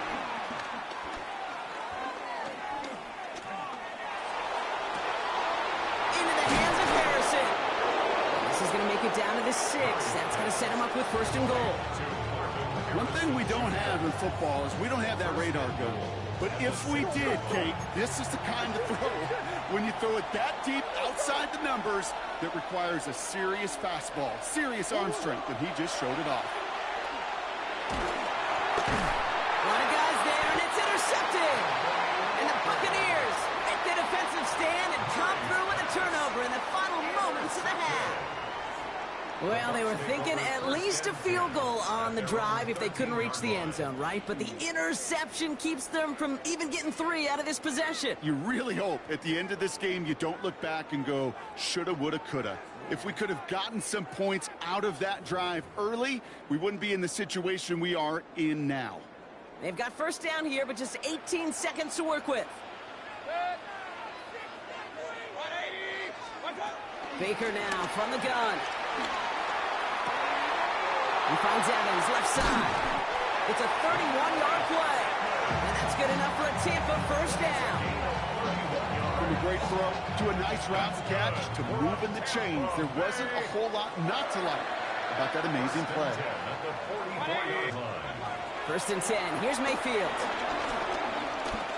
F: Into the hands of Harrison. This is going to make it down to the 6. That's going to set him up with 1st and goal.
J: One thing we don't have in football is we don't have that radar gun. But if we did, Kate, this is the kind of throw, when you throw it that deep outside the numbers, that requires a serious fastball, serious arm strength, and he just showed it off.
F: A lot of guys there, and it's intercepted. And the Buccaneers make the defensive stand and come through with a turnover in the final moments of the half. Well, they were thinking at least a field goal on the drive if they couldn't reach the end zone, right? But the interception keeps them from even getting 3 out of this possession.
J: You really hope at the end of this game you don't look back and go, shoulda, woulda, coulda. If we could have gotten some points out of that drive early, we wouldn't be in the situation we are in now.
F: They've got 1st down here, but just 18 seconds to work with. Baker now from the gun. He finds Evans left side. It's a 31-yard play. And that's good enough for a Tampa 1st down.
J: From a great throw to a nice route catch to moving the chains. There wasn't a whole lot not to like about that amazing play.
F: 1st and 10. Here's Mayfield.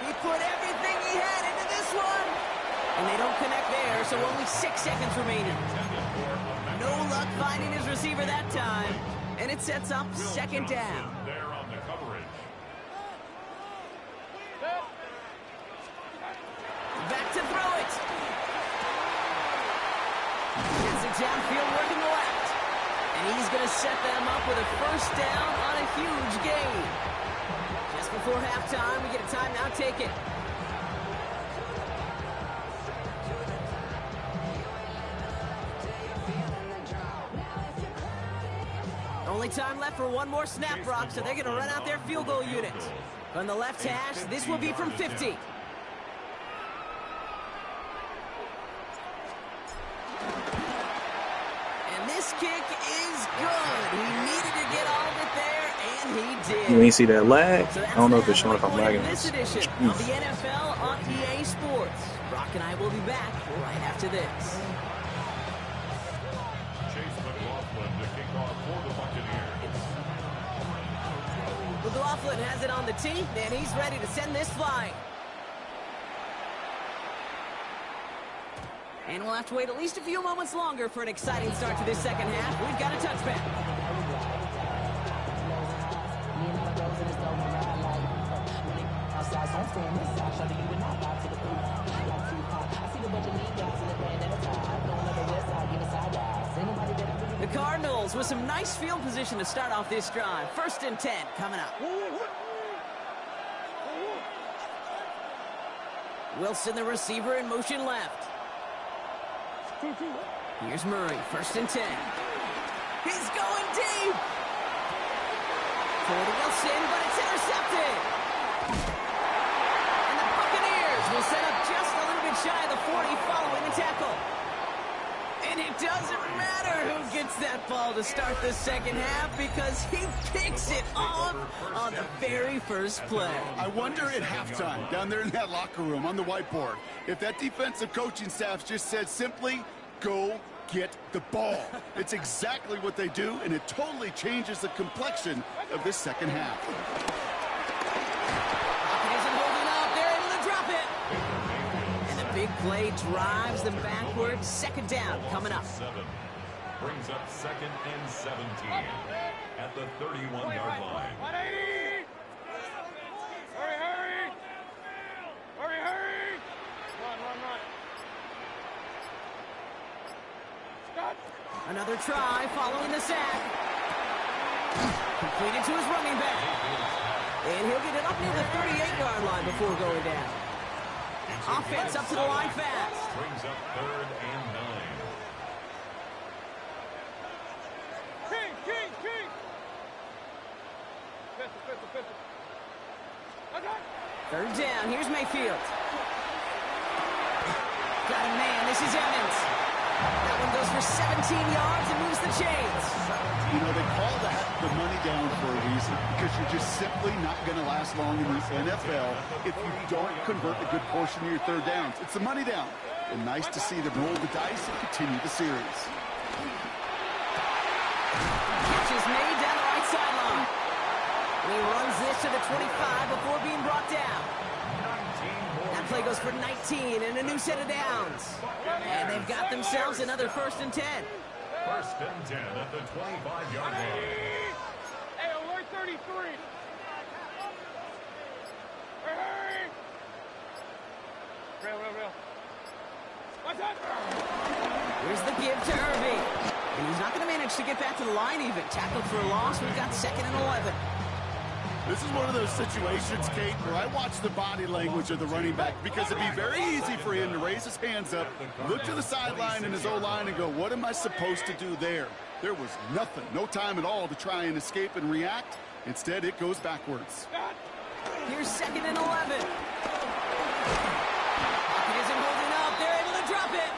F: He put everything he had into this one. And they don't connect there, so only 6 seconds remaining. No luck finding his receiver that time. And it sets up 2nd down.
C: There on the coverage.
F: Back to throw it. Gets it downfield working left. And he's going to set them up with a 1st down on a huge gain. Just before halftime, we get a timeout taken. Only time left for one more snap, Brock, so they're going to run out their field goal unit. From the left hash, this will be from 50. And this kick is good. He needed to get all of it there, and he did.
G: You ain't see that lag?
F: So
G: I don't know if it's showing if I'm lagging.
F: this edition of the NFL on EA Sports. Brock and I will be back right after this.
C: McLaughlin to kick off for the Buccaneers.
I: McLaughlin has it on the tee, and he's ready to send this flying. And we'll have to wait at least a few moments longer for an exciting start to this second half. We've got a touchback. The Cardinals with some nice field position to start off this drive. 1st and 10 coming up. Wilson, the receiver, in motion left. Here's Murray, 1st and 10. He's going deep. Forward to Wilson, but it's intercepted. And the Buccaneers will set up just a little bit shy of the 40 following the tackle. And it doesn't matter who gets that ball to start the second half because he picks it off on the very first play.
J: I wonder at halftime, down there in that locker room on the whiteboard, if that defensive coaching staff just said simply, go get the ball. It's exactly what they do, and it totally changes the complexion of this second half.
I: It isn't holding up. They're able to drop it. And the big play drives them backwards. 2nd down coming up.
C: 7 brings up 2nd and 17 at the 31-yard line.
B: 180! Hurry, hurry! Hurry, hurry! Run. Stop!
I: Another try following the sack. Completed to his running back. And he'll get it up near the 38-yard line before going down. Offense up to the line fast.
C: Brings up 3rd and 9.
B: King! Pistol.
I: 3rd down. Here's Mayfield. Got a man. This is Evans. That one goes for 17 yards and moves the chains.
J: You know, they call that the money down for a reason, because you're just simply not going to last long in the NFL if you don't convert a good portion of your 3rd downs. It's the money down. And nice to see them roll the dice and continue the series.
I: Catch is made down the right sideline. And he runs this to the 25 before being brought down. That play goes for 19 and a new set of downs. And they've got themselves another 1st and 10.
C: 1st and 10 at the 25-yard line.
B: Hey, alert 33! Hurry! Real. What's that?
I: Here's the give to Irving. And he's not going to manage to get back to the line even. Tackled for a loss. We've got 2nd and 11.
J: This is one of those situations, Kate, where I watch the body language of the running back, because it'd be very easy for him to raise his hands up, look to the sideline in his O-line and go, what am I supposed to do there? There was nothing, no time at all to try and escape and react. Instead, it goes backwards.
I: Here's 2nd and 11. Pocket isn't holding up. They're able to drop it.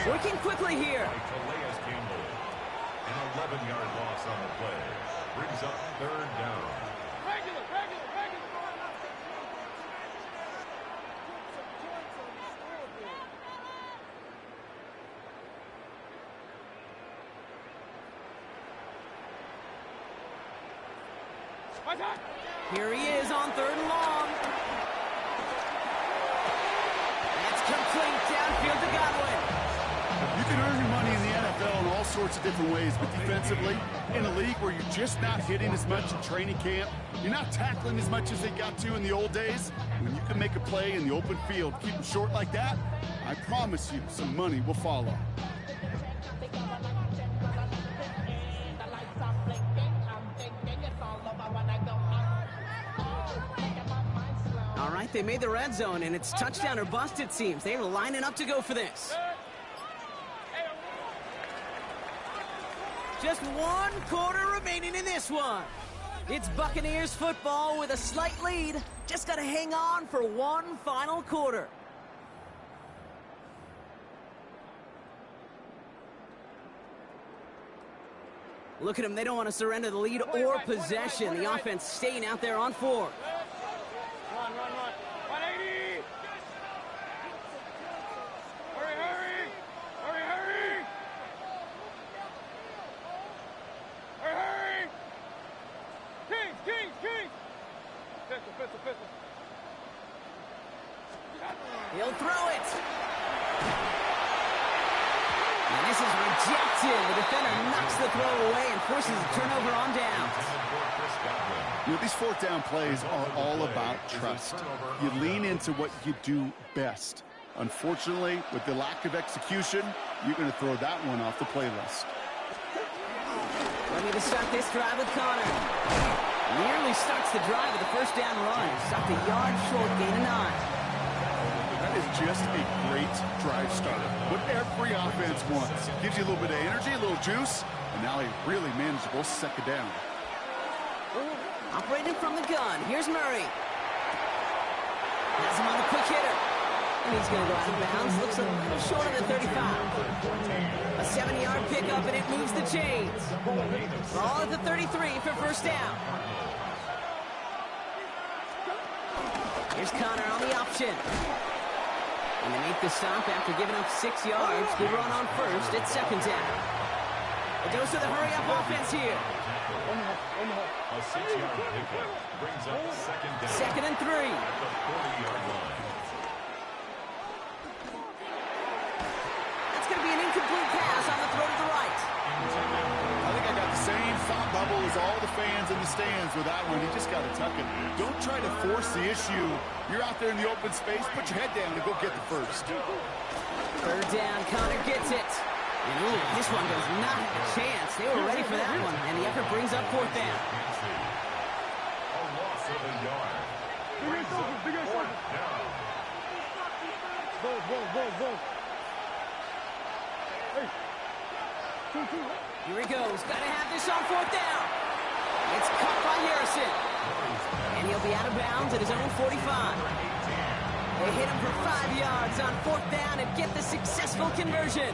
I: Working quickly here.
C: An 11-yard loss on the play. Brings up 3rd down.
B: Regular.
I: Here he is on 3rd and long. That's complete downfield to Godwin.
J: You can earn your money in the NFL in all sorts of different ways, but defensively, in a league where you're just not hitting as much in training camp, you're not tackling as much as they got to in the old days, when you can make a play in the open field, keep them short like that, I promise you some money will follow.
I: All right, they made the red zone, and it's touchdown or bust, it seems. They were lining up to go for this. Just 1 quarter remaining in this one. It's Buccaneers football with a slight lead. Just got to hang on for 1 final quarter. Look at them. They don't want to surrender the lead or possession. The offense staying out there on 4.
B: Run. 180! Hurry!
I: He'll throw it. And this is rejected. The defender knocks the throw away and forces a turnover on down.
J: You know, these fourth down plays are all about trust. You lean into what you do best. Unfortunately, with the lack of execution, you're going to throw that one off the playlist.
I: Ready to start this drive with Connor. Nearly starts the drive with a first down run. Stopped a yard short, gain of 9.
J: That is just a great drive starter. What every offense wants. Gives you a little bit of energy, a little juice, and now a really manageable second down.
I: Operating from the gun. Here's Murray. Has him on the quick hitter. And he's going to go out of bounds. Looks a little short of the 35. A 7-yard pickup, and it moves the chains. Ball at the 33 for first down. Here's Connor on the option. And they make the stop after giving up 6 yards. Good run on first. It's second down. A dose of the hurry-up offense here.
C: A 6-yard pickup brings up second down.
I: Second and 3.
C: At the 40-yard line.
I: That's going to be an incomplete pass on the throw to the right.
J: I think I got the same thought bubble as all the fans in the stands with that one. You just got to tuck it. Don't try to force the issue. You're out there in the open space. Put your head down and go get the first.
I: Third down, Connor gets it. And ooh, this one does not have a chance. They were ready for that one, and the effort brings up fourth down.
C: A loss of a yard. Brings up fourth down.
B: Go. Hey.
I: Here he goes. Got to have this on fourth down. It's caught by Harrison. And he'll be out of bounds at his own 45. They hit him for 5 yards on fourth down and get the successful conversion.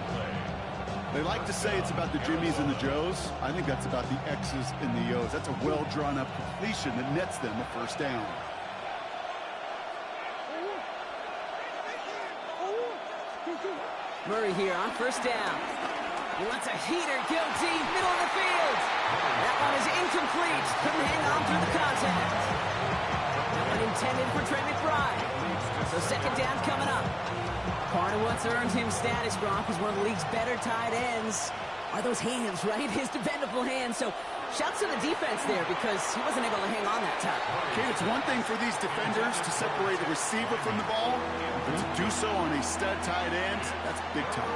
J: They like to say it's about the Jimmies and the Joes. I think that's about the X's and the O's. That's a well-drawn-up completion that nets them a first down.
I: Murray here on first down. He wants a heater, go deep, middle of the field. That one is incomplete. Couldn't hang on through the contact. That one intended for Trey McBride. So second down coming up. Part of what's earned him status, Gronk, is one of the league's better tight ends. Are those hands, right? His dependable hands. So shouts to the defense there because he wasn't able to hang on that time.
J: Okay, it's one thing for these defenders to separate a receiver from the ball, but to do so on a stud tight end, that's big time.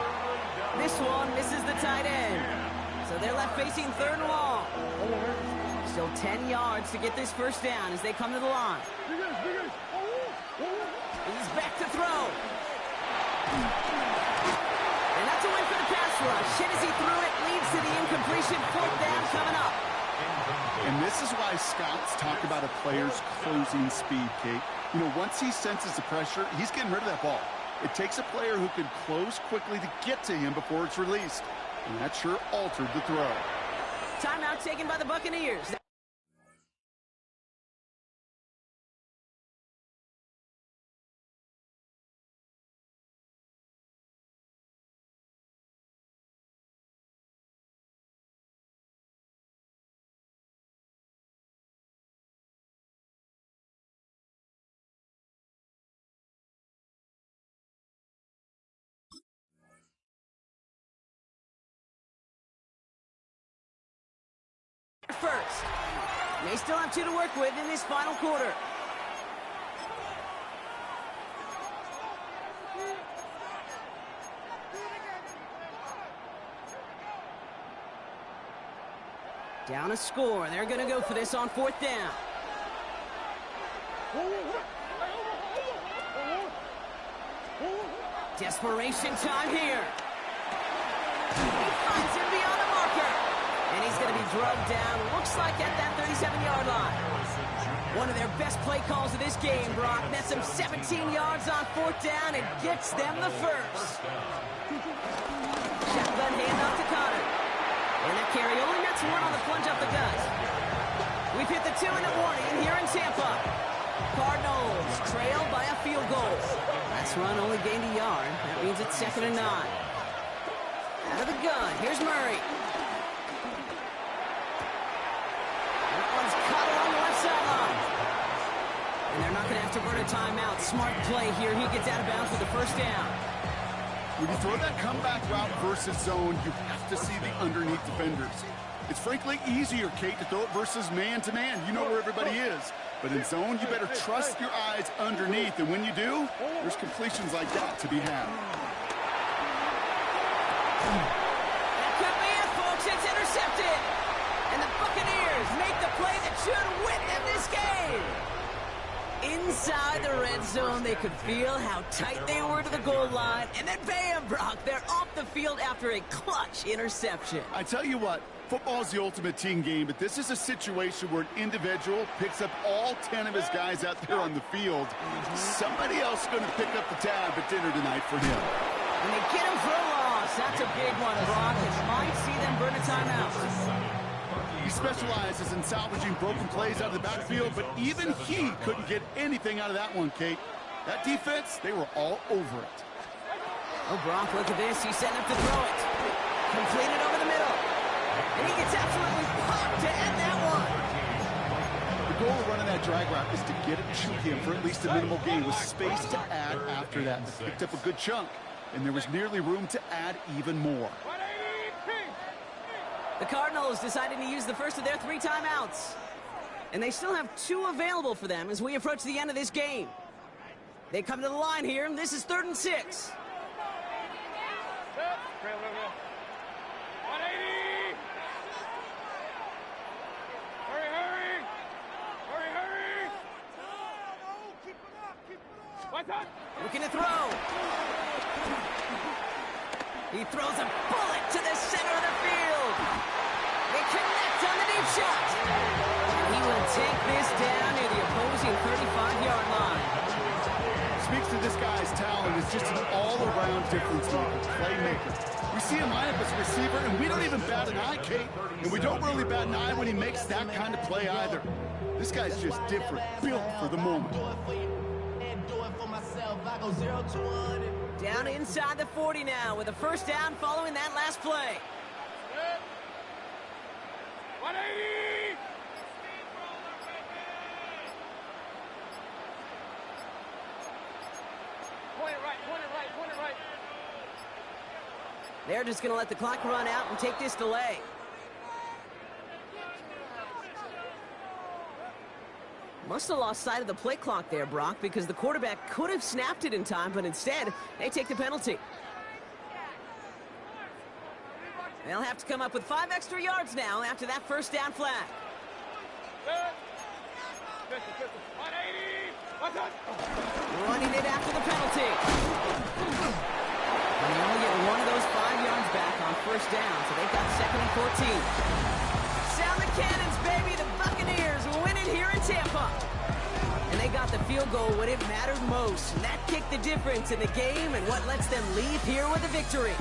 I: This one misses the tight end. So they're left facing third and long. Still 10 yards to get this first down as they come to the line. He's back to throw. And that's a win for the pass rush. Hit as he threw it, leads to the incompletion. Fourth down coming up.
J: And this is why scouts talk about a player's closing speed, Kate. You know, once he senses the pressure, he's getting rid of that ball. It takes a player who can close quickly to get to him before it's released. And that sure altered the throw.
I: Timeout taken by the Buccaneers. First. They still have 2 to work with in this final quarter. Down a score. They're going to go for this on fourth down. Desperation time here. He finds him beyond the marker. And he's going to be drugged down, looks like at that 37-yard line. One of their best play calls of this game, Brock. Nets them 17 yards on fourth down and gets them the first. Shotgun handoff to Connor. And that carry only nets 1 on the plunge up the gut. We've hit the 2-minute warning here in Tampa. Cardinals trail by a field goal. That's run only gained a yard. That means it's 2nd and 9. Out of the gun, here's Murray. And they're not going to have to burn a timeout. Smart play here. He gets out of bounds with the first down.
J: When you throw that comeback route versus zone, you have to see the underneath defenders. It's frankly easier, Kate, to throw it versus man-to-man. You know where everybody is. But in zone, you better trust your eyes underneath. And when you do, there's completions like that to be had.
I: That could be it, folks. It's intercepted. And the Buccaneers make the play that should win them this game. Inside the red zone, they could feel how tight they were to the goal line. And then bam, Brock, they're off the field after a clutch interception.
J: I tell you what, football is the ultimate team game, but this is a situation where an individual picks up all 10 of his guys out there on the field. Somebody else is going to pick up the tab at dinner tonight for him.
I: And they get him for a loss. That's a big one, Brock. It might see them burn a timeout.
J: He specializes in salvaging broken plays out of the backfield, but even he couldn't get anything out of that one, Kate. That defense, they were all over it.
I: Oh, Brock, look at this. He's setting up to throw it. Completed over the middle. And he gets absolutely popped to end that one.
J: The goal of running that drag route is to get it to him for at least a minimal gain with space to add after that. They picked up a good chunk, and there was nearly room to add even more.
I: The Cardinals decided to use the first of their 3 timeouts. And they still have 2 available for them as we approach the end of this game. They come to the line here, and this is 3rd and 6. Looking to throw. He throws a bullet to the center of the field. They connect on the deep shot. He will take this down near the opposing 35-yard line.
J: Speaks to this guy's talent is just an all-around difference maker, playmaker. We see him line up as a receiver, and we don't even bat an eye, Kate. And we don't really bat an eye when he makes that kind of play either. This guy's just different, built for the moment.
I: Down inside the 40 now with a first down following that last play.
B: 180! Point it right, point it right, point it right.
I: They're just going to let the clock run out and take this delay. Must have lost sight of the play clock there, Brock, because the quarterback could have snapped it in time, but instead, they take the penalty. They'll have to come up with 5 extra yards now after that first down flag. Running it after the penalty. And they only get one of those 5 yards back on first down, so they've got 2nd and 14. Sound the cannons, baby. The Buccaneers win it here in Tampa. And they got the field goal when it mattered most. And that kicked the difference in the game and what lets them leave here with a victory.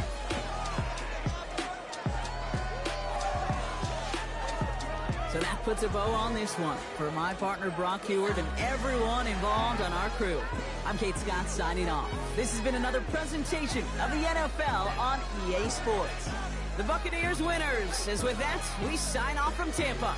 I: So that puts a bow on this one. For my partner, Brock Heward, and everyone involved on our crew, I'm Kate Scott signing off. This has been another presentation of the NFL on EA Sports. The Buccaneers winners. As with that, we sign off from Tampa.